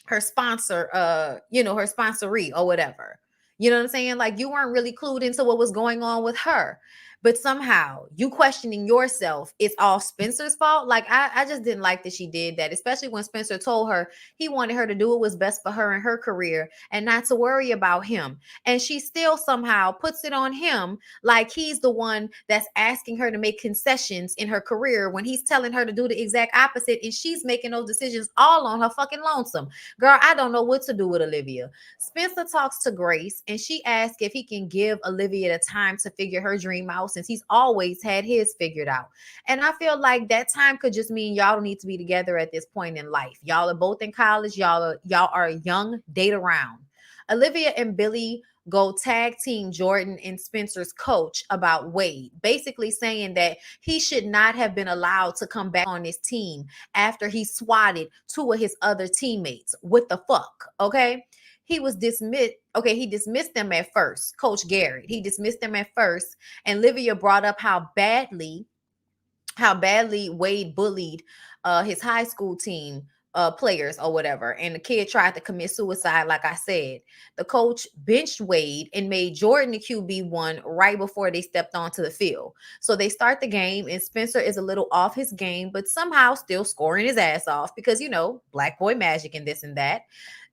her sponsor, her sponsoree or whatever. You know what I'm saying? Like you weren't really clued into what was going on with her. But somehow you questioning yourself, it's all Spencer's fault. Like I just didn't like that she did that, especially when Spencer told her he wanted her to do what was best for her and her career and not to worry about him. And she still somehow puts it on him like he's the one that's asking her to make concessions in her career when he's telling her to do the exact opposite and she's making those decisions all on her fucking lonesome. Girl, I don't know what to do with Olivia. Spencer talks to Grace and she asks if he can give Olivia the time to figure her dream out since he's always had his figured out. And I feel like that time could just mean y'all don't need to be together at this point in life. Y'all are both in college. Y'all are young, date around. Olivia and Billy go tag team Jordan and Spencer's coach about Wade, basically saying that he should not have been allowed to come back on his team after he swatted two of his other teammates. What the fuck? Okay. He was dismissed. Okay, he dismissed them at first. Coach Garrett. He dismissed them at first. And Livia brought up how badly Wade bullied his high school team players or whatever. And the kid tried to commit suicide, like I said. The coach benched Wade and made Jordan the QB1 right before they stepped onto the field. So they start the game, and Spencer is a little off his game, but somehow still scoring his ass off because, black boy magic and this and that.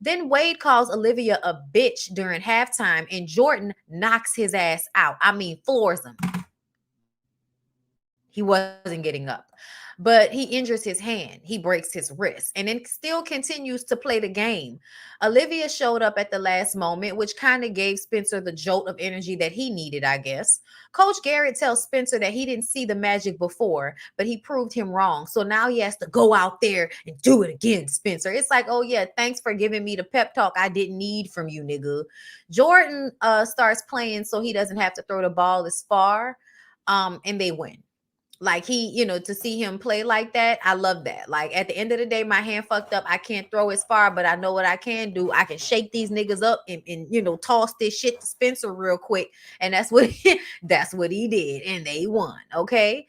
Then Wade calls Olivia a bitch during halftime, and Jordan knocks his ass out. I mean, floors him. He wasn't getting up. But he injures his hand. He breaks his wrist and then still continues to play the game. Olivia showed up at the last moment, which kind of gave Spencer the jolt of energy that he needed, I guess. Coach Garrett tells Spencer that he didn't see the magic before, but he proved him wrong. So now he has to go out there and do it again, Spencer. It's like, oh yeah, thanks for giving me the pep talk I didn't need from you, nigga. Jordan starts playing so he doesn't have to throw the ball as far, and they win. Like to see him play like that, I love that. Like at the end of the day, my hand fucked up. I can't throw as far, but I know what I can do. I can shake these niggas up and toss this shit to Spencer real quick. And that's what that's what he did. And they won. Okay.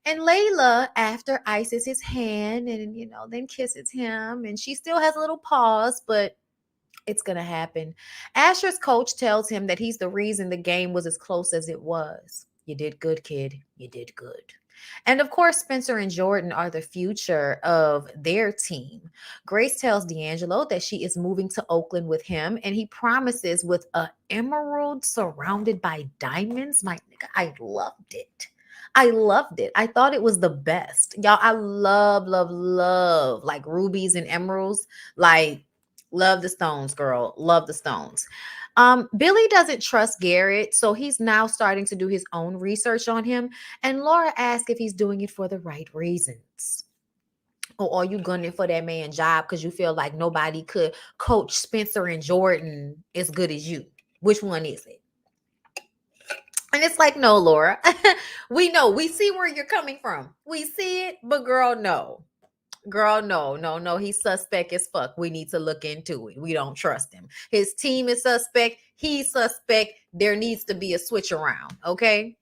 And Layla, after ices his hand and then kisses him, and she still has a little pause, but it's going to happen. Asher's coach tells him that he's the reason the game was as close as it was. You did good, kid. You did good. And of course, Spencer and Jordan are the future of their team. Grace tells D'Angelo that she is moving to Oakland with him, and he promises with an emerald surrounded by diamonds. My nigga, I loved it. I loved it. I thought it was the best. Y'all, I love, love, love like rubies and emeralds. Like, love the stones, girl. Love the stones. Billy doesn't trust Garrett, so he's now starting to do his own research on him. And Laura asks if he's doing it for the right reasons. Or are you gunning for that man's job because you feel like nobody could coach Spencer and Jordan as good as you? Which one is it? And it's like, no, Laura. We know. We see where you're coming from. We see it, but girl, no. Girl, no. He's suspect as fuck. We need to look into it. We don't trust him. His team is suspect. He's suspect. There needs to be a switch around. Okay.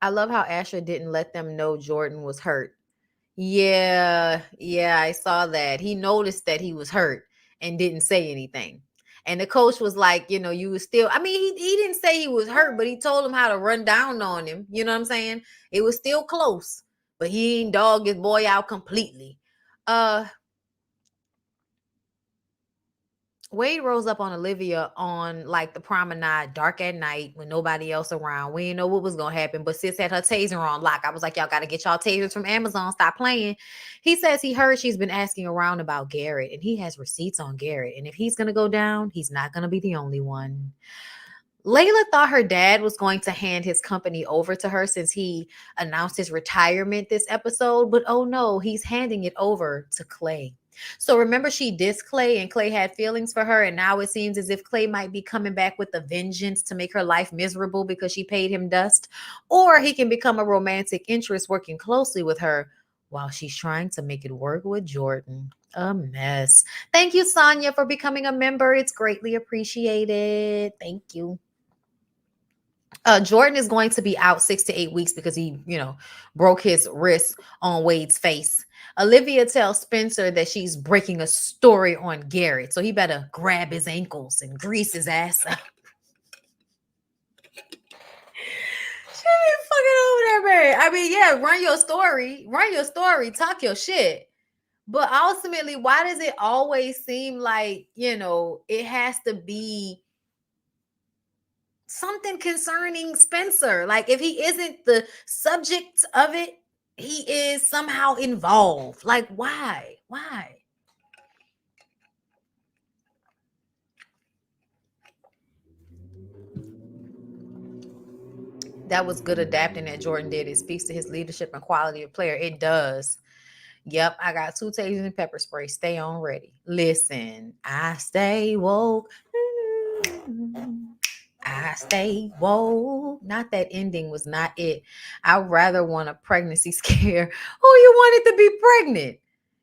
I love how Asher didn't let them know Jordan was hurt. Yeah, I saw that. He noticed that he was hurt and didn't say anything. And the coach was like, you was still, I mean, he didn't say he was hurt, but he told him how to run down on him. You know what I'm saying? It was still close, but he ain't dog his boy out completely. Wade rose up on Olivia on like the promenade, dark at night when nobody else around. We didn't know what was gonna happen, but sis had her taser on lock. I was like, y'all gotta get y'all tasers from Amazon. Stop playing. He says he heard she's been asking around about Garrett, and he has receipts on Garrett. And if he's gonna go down, he's not gonna be the only one. Layla thought her dad was going to hand his company over to her since he announced his retirement this episode, but oh no, he's handing it over to Clay. So remember, she dissed Clay and Clay had feelings for her, and now it seems as if Clay might be coming back with a vengeance to make her life miserable because she paid him dust, or he can become a romantic interest working closely with her while she's trying to make it work with Jordan. A mess. Thank you, Sonia, for becoming a member. It's greatly appreciated. Thank you. Jordan is going to be out 6 to 8 weeks because he, broke his wrist on Wade's face. Olivia tells Spencer that she's breaking a story on Garrett, so he better grab his ankles and grease his ass up. She be fucking over there, man. I mean, yeah, run your story, talk your shit. But ultimately, why does it always seem like, it has to be something concerning Spencer? Like, if he isn't the subject of it, he is somehow involved. Like, why? That was good adapting that Jordan did. It speaks to his leadership and quality of player. It does. Yep, I got 2 tasers and pepper spray. Stay on ready. Listen, I stay woke. I stay woke. Not that ending was not it. I'd rather want a pregnancy scare. Who you wanted to be pregnant?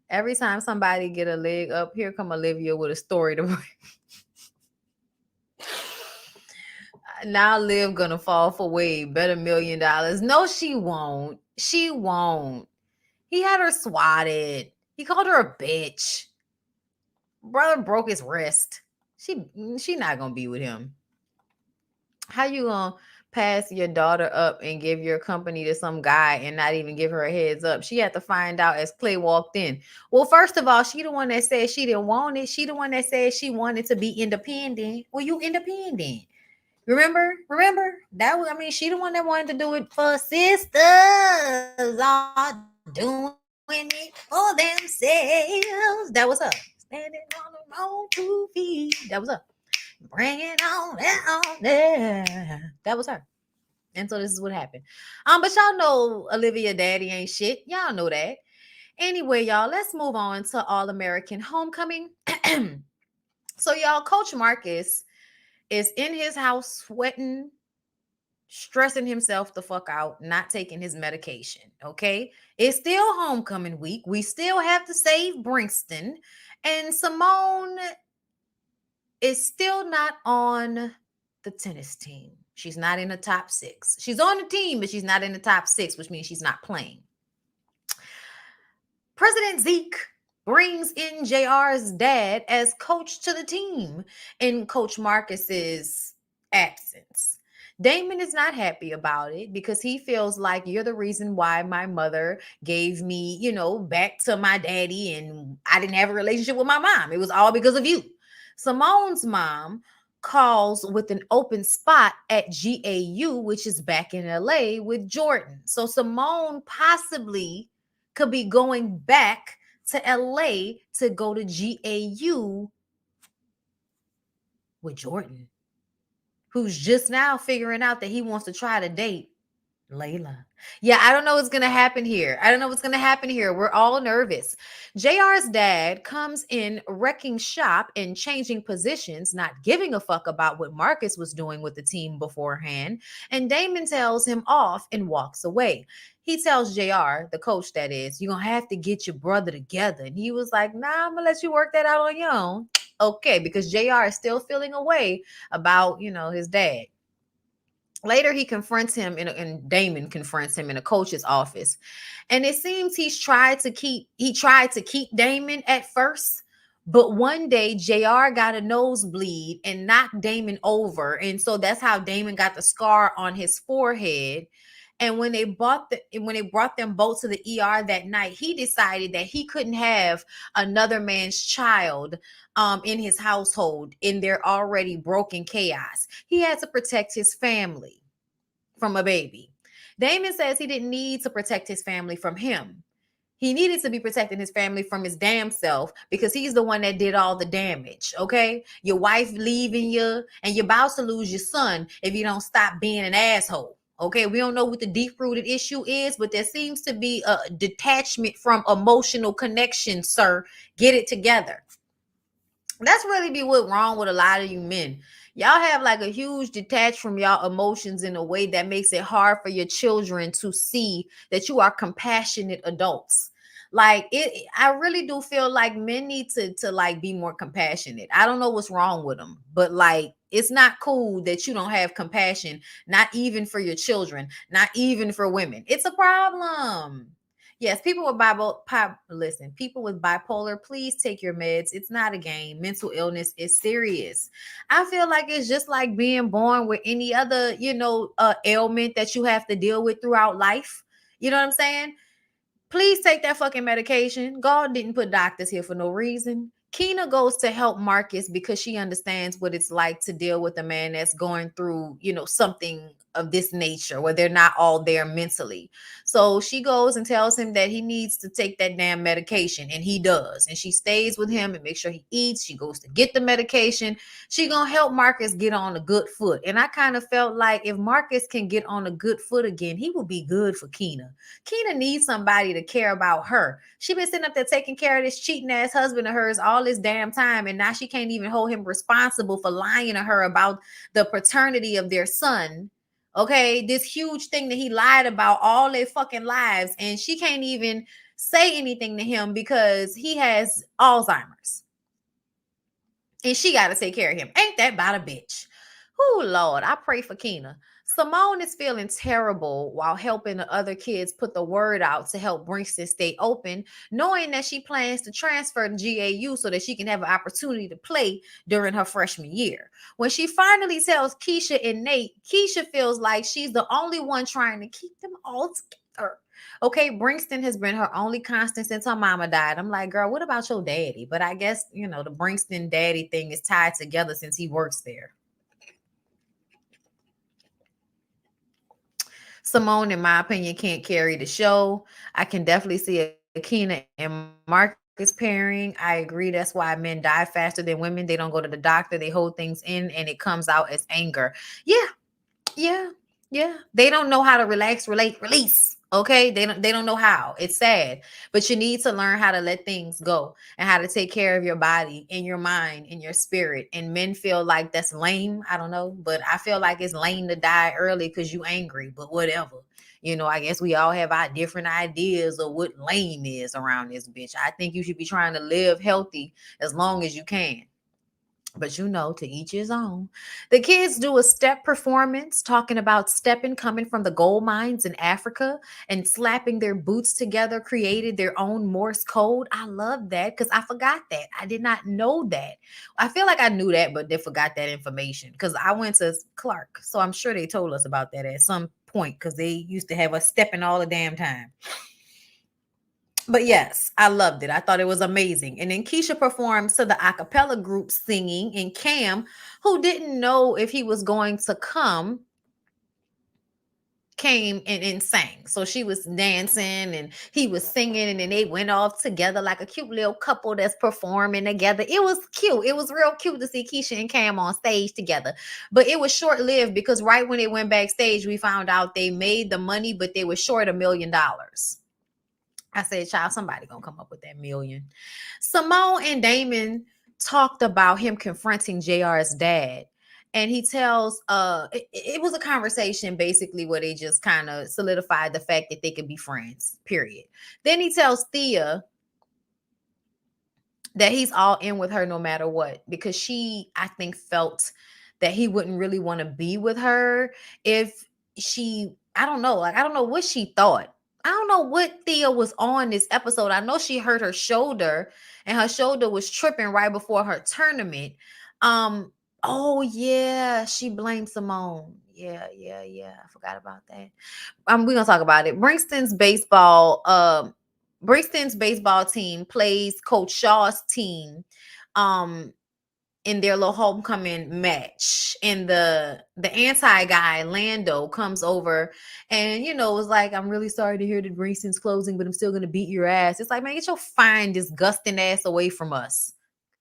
Every time somebody get a leg up, here come Olivia with a story to bring. Now Liv gonna fall for Wade. Bet $1 million. No, she won't. She won't. He had her swatted. He called her a bitch. Brother broke his wrist. She not gonna be with him. How you gonna pass your daughter up and give your company to some guy and not even give her a heads up? She had to find out as Clay walked in. Well, first of all, she the one that said she didn't want it. She the one that said she wanted to be independent. Well, you independent. Remember? That was, she the one that wanted to do it for sisters are doing it for themselves. That was her. Standing on her own 2 feet. That was her. Bring it on down there. That was her. And so this is what happened. But y'all know Olivia daddy ain't shit. Y'all know that. Anyway, y'all, let's move on to All-American Homecoming. So y'all, Coach Marcus is in his house sweating, stressing himself the fuck out, not taking his medication. Okay. It's still homecoming week. We still have to save Brinkston. And Simone is still not on the tennis team. She's not in the top 6. She's on the team, but she's not in the top 6, which means she's not playing. President Zeke brings in JR's dad as coach to the team in Coach Marcus's absence. Damon is not happy about it because he feels like you're the reason why my mother gave me, back to my daddy and I didn't have a relationship with my mom. It was all because of you. Simone's mom calls with an open spot at GAU, which is back in LA with Jordan. So Simone possibly could be going back to LA to go to GAU with Jordan, who's just now figuring out that he wants to try to date Layla. Yeah, I don't know what's going to happen here. We're all nervous. JR's dad comes in wrecking shop and changing positions, not giving a fuck about what Marcus was doing with the team beforehand. And Damon tells him off and walks away. He tells JR, the coach that is, you're going to have to get your brother together. And he was like, nah, I'm going to let you work that out on your own. Okay, because JR is still feeling a way about, his dad. Later, he confronts him and Damon confronts him in a coach's office. And it seems he tried to keep Damon at first, But one day, JR got a nosebleed and knocked Damon over. And so that's how Damon got the scar on his forehead. And when they brought them both to the ER that night, he decided that he couldn't have another man's child in his household in their already broken chaos. He had to protect his family from a baby. Damon says he didn't need to protect his family from him. He needed to be protecting his family from his damn self because he's the one that did all the damage. Okay. Your wife leaving you and you're about to lose your son if you don't stop being an asshole. Okay. We don't know what the deep rooted issue is, but there seems to be a detachment from emotional connection, sir. Get it together. That's really be what wrong with a lot of you men. Y'all have like a huge detach from y'all emotions in a way that makes it hard for your children to see that you are compassionate adults. Like it, I really do feel like men need to like be more compassionate. I don't know what's wrong with them, but like it's not cool that you don't have compassion, not even for your children, not even for women. It's a problem. Yes, people with bipolar, please take your meds. It's not a game. Mental illness is serious. I feel like it's just like being born with any other, ailment that you have to deal with throughout life. You know what I'm saying? Please take that fucking medication. God didn't put doctors here for no reason. Keena goes to help Marcus because she understands what it's like to deal with a man that's going through, something of this nature where they're not all there mentally. So she goes and tells him that he needs to take that damn medication, and he does. And she stays with him and makes sure he eats. She goes to get the medication. She gonna help Marcus get on a good foot. And I kind of felt like if Marcus can get on a good foot again, he will be good for Keena. Keena needs somebody to care about her. She been sitting up there taking care of this cheating ass husband of hers all this damn time, and now she can't even hold him responsible for lying to her about the paternity of their son. Okay, this huge thing that he lied about all their fucking lives, and she can't even say anything to him because he has Alzheimer's. And she got to take care of him. Ain't that about a bitch? Oh, Lord, I pray for Keena. Simone is feeling terrible while helping the other kids put the word out to help Brixton stay open, knowing that she plans to transfer to GAU so that she can have an opportunity to play during her freshman year. When she finally tells Keisha and Nate, Keisha feels like she's the only one trying to keep them all together. Okay, Brixton has been her only constant since her mama died. I'm like, girl, what about your daddy? But I guess, the Brixton daddy thing is tied together since he works there. Simone, in my opinion, can't carry the show. I can definitely see a Keena and Marcus pairing. I agree. That's why men die faster than women. They don't go to the doctor. They hold things in and it comes out as anger. Yeah, yeah, yeah. They don't know how to relax, relate, release. Okay, they don't know how. It's sad, but you need to learn how to let things go and how to take care of your body and your mind and your spirit. And men feel like that's lame. I don't know, but I feel like it's lame to die early because you angry. But whatever. I guess we all have our different ideas of what lame is around this bitch. I think you should be trying to live healthy as long as you can. But to each his own. The kids do a step performance talking about stepping coming from the gold mines in Africa and slapping their boots together, created their own Morse code. I love that because I forgot that. I did not know that. I feel like I knew that, but they forgot that information because I went to Clark. So I'm sure they told us about that at some point because they used to have us stepping all the damn time. But yes, I loved it. I thought it was amazing. And then Keisha performs to the a cappella group singing, and Cam, who didn't know if he was going to come, came and sang. So she was dancing and he was singing, and then they went off together like a cute little couple that's performing together. It was cute. It was real cute to see Keisha and Cam on stage together. But it was short-lived because right when they went backstage, we found out they made the money, but they were short $1 million. I said, child, somebody gonna come up with that million. Simone and Damon talked about him confronting JR's dad. And he tells, it was a conversation basically where they just kind of solidified the fact that they could be friends, period. Then he tells Thea that he's all in with her no matter what, because she, I think, felt that he wouldn't really want to be with her if she, I don't know what she thought. I don't know what Thea was on this episode. I know she hurt her shoulder and her shoulder was tripping right before her tournament. Um, oh yeah, she blamed Simone. Yeah. I forgot about that. We're gonna talk about it. Brixton's baseball team plays Coach Shaw's team. Um, in their little homecoming match, and the anti guy Lando comes over and was like, I'm really sorry to hear that Grayson's closing, but I'm still gonna beat your ass. It's like, man, get your fine disgusting ass away from us.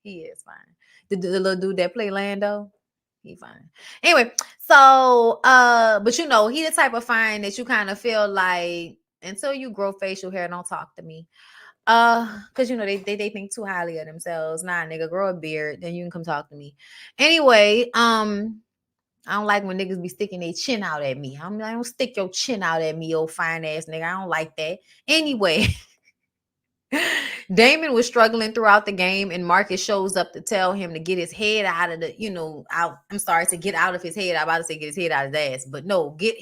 He is fine. The little dude that play Lando, he fine. Anyway, so but he the type of fine that you kind of feel like, until you grow facial hair, don't talk to me. Because they think too highly of themselves. Nah, nigga, grow a beard, then you can come talk to me. Anyway, I don't like when niggas be sticking their chin out at me. I'm like, don't stick your chin out at me, old fine ass nigga. I don't like that. Anyway, Damon was struggling throughout the game, and Marcus shows up to tell him to get his head out of the, out. I'm sorry, to get out of his head. I'm about to say get his head out of his ass, but no, get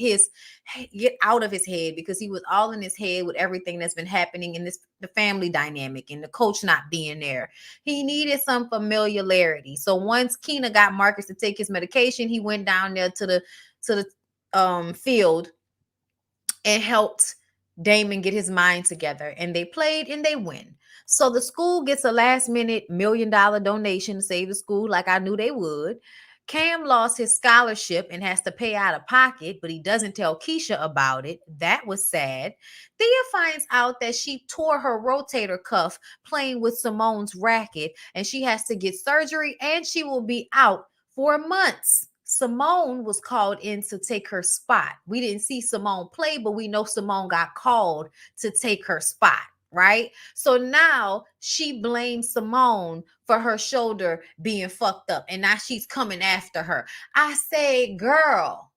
out of his head, because he was all in his head with everything that's been happening in the family dynamic and the coach not being there. He needed some familiarity. So once Keena got Marcus to take his medication, he went down there to the field and helped Damon get his mind together, and they played and they win. So the school gets a last minute $1 million donation to save the school, like I knew they would. Cam lost his scholarship and has to pay out of pocket, but he doesn't tell Keisha about it. That was sad. Thea finds out that she tore her rotator cuff playing with Simone's racket, and she has to get surgery, and she will be out for months. Simone was called in to take her spot. We didn't see Simone play, but we know Simone got called to take her spot, right? So now she blames Simone for her shoulder being fucked up, and now she's coming after her. I say, girl,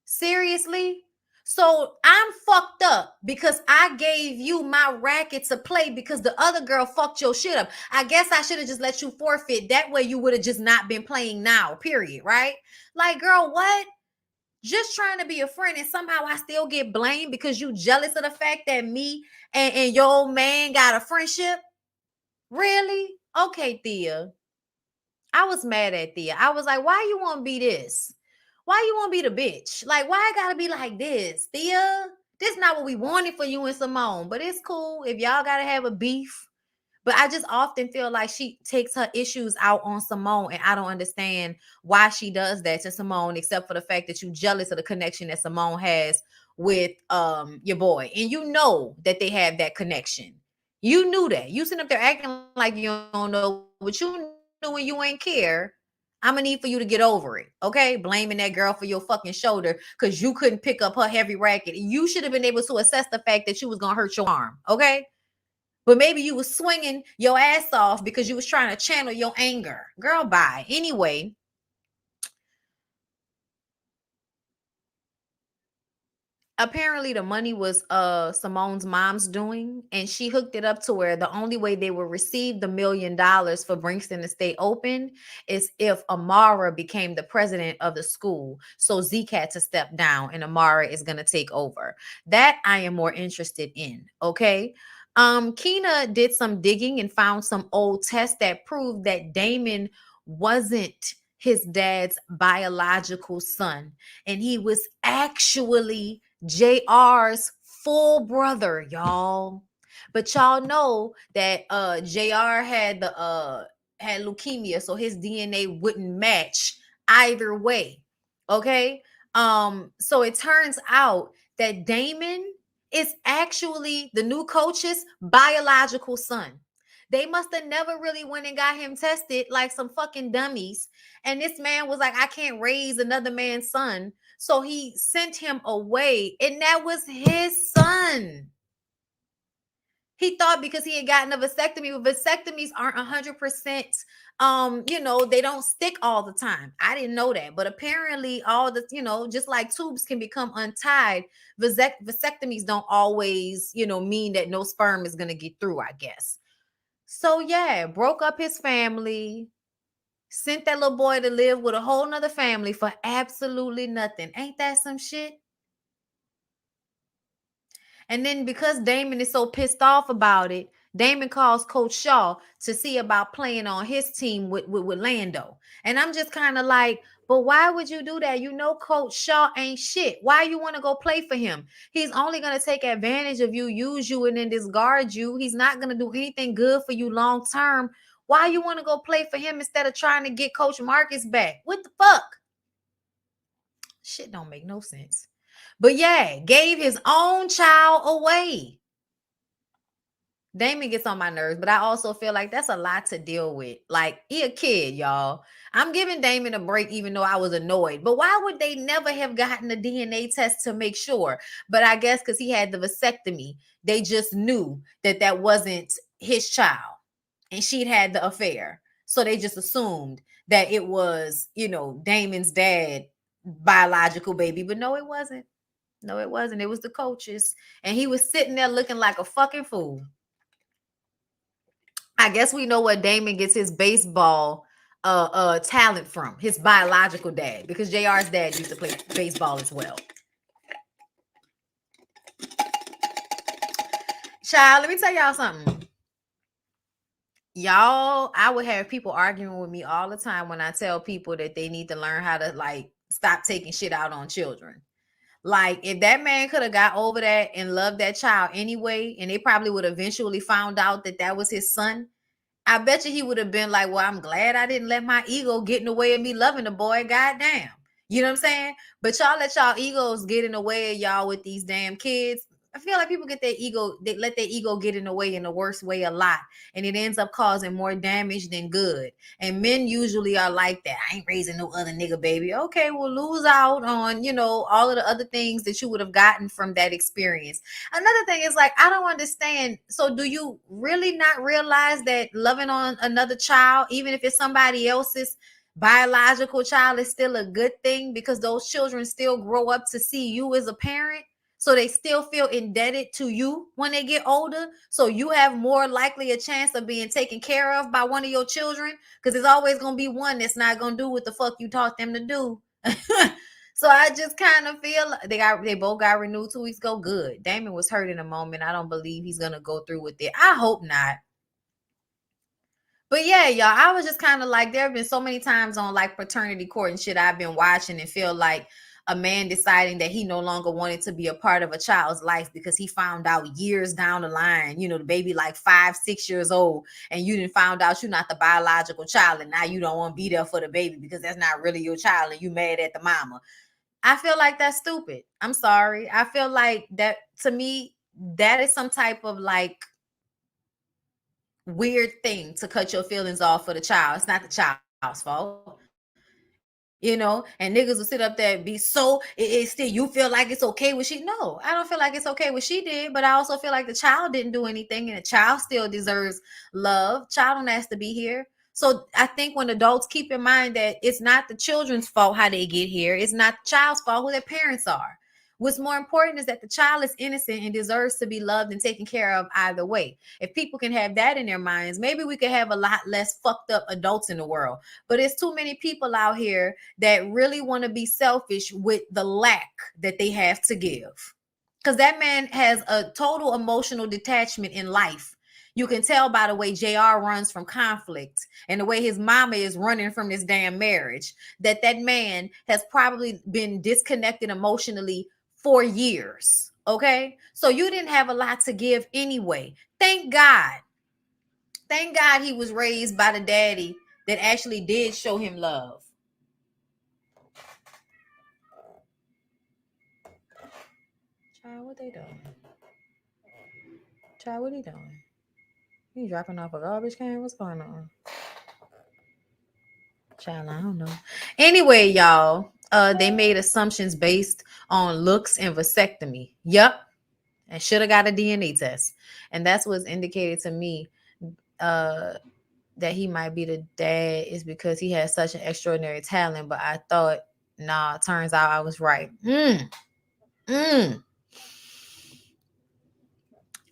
seriously? So I'm fucked up because I gave you my racket to play because the other girl fucked your shit up. I guess I should have just let you forfeit. That way you would have just not been playing now, period, right? Like, girl, what? Just trying to be a friend, and somehow I still get blamed because you jealous of the fact that me and your old man got a friendship? Really? Okay, Thea. I was mad at Thea. I was like, why you want to be this? Why you want to be the bitch? Like, why I gotta be like this, Thea? This not what we wanted for you and Simone, but it's cool if y'all gotta have a beef. But I just often feel like she takes her issues out on Simone, and I don't understand why she does that to Simone, except for the fact that you're jealous of the connection that Simone has with your boy. And you know that they have that connection. You knew that. You sitting up there acting like you don't know, but you knew when you ain't care. I'm gonna need for you to get over it, okay? Blaming that girl for your fucking shoulder because you couldn't pick up her heavy racket. You should have been able to assess the fact that you was gonna hurt your arm, okay? But maybe you was swinging your ass off because you was trying to channel your anger. Girl, bye. Anyway, apparently the money was Simone's mom's doing, and she hooked it up to where the only way they will receive the $1 million for Brinkston to stay open is if Amara became the president of the school. So Zeke had to step down and Amara is going to take over. That I am more interested in, okay? Keena did some digging and found some old tests that proved that Damon wasn't his dad's biological son, and he was actually JR's full brother, y'all. But y'all know that JR had leukemia, so his DNA wouldn't match either way. Okay? So it turns out that Damon is actually the new coach's biological son. They must have never really went and got him tested like some fucking dummies. And this man was like, I can't raise another man's son. So he sent him away, and that was his son. He thought because he had gotten a vasectomy, but vasectomies aren't 100%, they don't stick all the time. I didn't know that, but apparently all the, just like tubes can become untied, vasectomies don't always, mean that no sperm is going to get through, I guess. So yeah, broke up his family, sent that little boy to live with a whole nother family for absolutely nothing. Ain't that some shit? And then because Damon is so pissed off about it, Damon calls Coach Shaw to see about playing on his team with Lando. And I'm just kind of like, but why would you do that? You know, Coach Shaw ain't shit. Why you want to go play for him? He's only going to take advantage of you, use you, and then discard you. He's not going to do anything good for you long term. Why you want to go play for him instead of trying to get Coach Marcus back? What the fuck? Shit don't make no sense. But yeah, gave his own child away. Damon gets on my nerves, but I also feel like that's a lot to deal with. Like, he a kid, y'all. I'm giving Damon a break, even though I was annoyed. But why would they never have gotten a DNA test to make sure? But I guess because he had the vasectomy, they just knew that that wasn't his child. And she'd had the affair. So they just assumed that it was, you know, Damon's dad, biological baby. But no, it wasn't. No, it wasn't. It was the coaches. And he was sitting there looking like a fucking fool. I guess we know where Damon gets his baseball talent from, his biological dad, because JR's dad used to play baseball as well. Child, let me tell y'all something. Y'all, I would have people arguing with me all the time when I tell people that they need to learn how to like stop taking shit out on children. Like, if that man could have got over that and loved that child anyway, and they probably would eventually found out that that was his son, I bet you he would have been like, well, I'm glad I didn't let my ego get in the way of me loving the boy. Goddamn. You know what I'm saying? But y'all let y'all egos get in the way of y'all with these damn kids. I feel like people get their ego, they let their ego get in the way in the worst way a lot. And it ends up causing more damage than good. And men usually are like that. I ain't raising no other nigga, baby. Okay, we'll lose out on, you know, all of the other things that you would have gotten from that experience. Another thing is like, I don't understand. So do you really not realize that loving on another child, even if it's somebody else's biological child, is still a good thing because those children still grow up to see you as a parent? So they still feel indebted to you when they get older. So you have more likely a chance of being taken care of by one of your children, because there's always going to be one that's not going to do what the fuck you taught them to do. So I just kind of feel they both got renewed 2 weeks ago. Good. Damon was hurt in a moment. I don't believe he's going to go through with it. I hope not. But yeah, y'all, I was just kind of like, there have been so many times on like paternity court and shit I've been watching and feel like a man deciding that he no longer wanted to be a part of a child's life because he found out years down the line, you know, the baby like 5-6 years old, and you didn't found out you're not the biological child, and now you don't want to be there for the baby because that's not really your child and you mad at the mama. I feel like that's stupid. I'm sorry. I feel like that, to me, that is some type of like weird thing to cut your feelings off for the child. It's not the child's fault. You know, and niggas will sit up there and be so, it's still, you feel like it's okay what she, no, I don't feel like it's okay what she did, but I also feel like the child didn't do anything and the child still deserves love. Child don't ask to be here. So I think when adults keep in mind that it's not the children's fault how they get here, it's not the child's fault who their parents are. What's more important is that the child is innocent and deserves to be loved and taken care of either way. If people can have that in their minds, maybe we could have a lot less fucked up adults in the world. But it's too many people out here that really want to be selfish with the lack that they have to give. Because that man has a total emotional detachment in life. You can tell by the way JR runs from conflict and the way his mama is running from this damn marriage, that that man has probably been disconnected emotionally for years. Okay, so you didn't have a lot to give anyway. Thank God he was raised by the daddy that actually did show him love. Child, what they doing? Child, what he doing? He dropping off a garbage can? What's going on? Child, I don't know. Anyway, y'all, they made assumptions based on looks and vasectomy. Yep. And should have got a DNA test. And that's what's indicated to me that he might be the dad is because he has such an extraordinary talent. But I thought, nah, turns out I was right.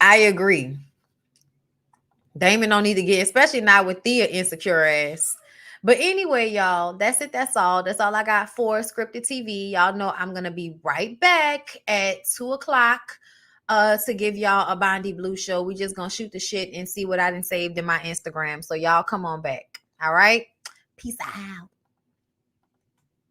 I agree. Damon don't need to get, especially not with Thea insecure ass. But anyway, y'all, that's it. That's all. That's all I got for scripted TV. Y'all know I'm gonna be right back at 2 o'clock to give y'all a BondyBlue show. We just gonna shoot the shit and see what I done saved in my Instagram. So y'all come on back. All right. Peace out.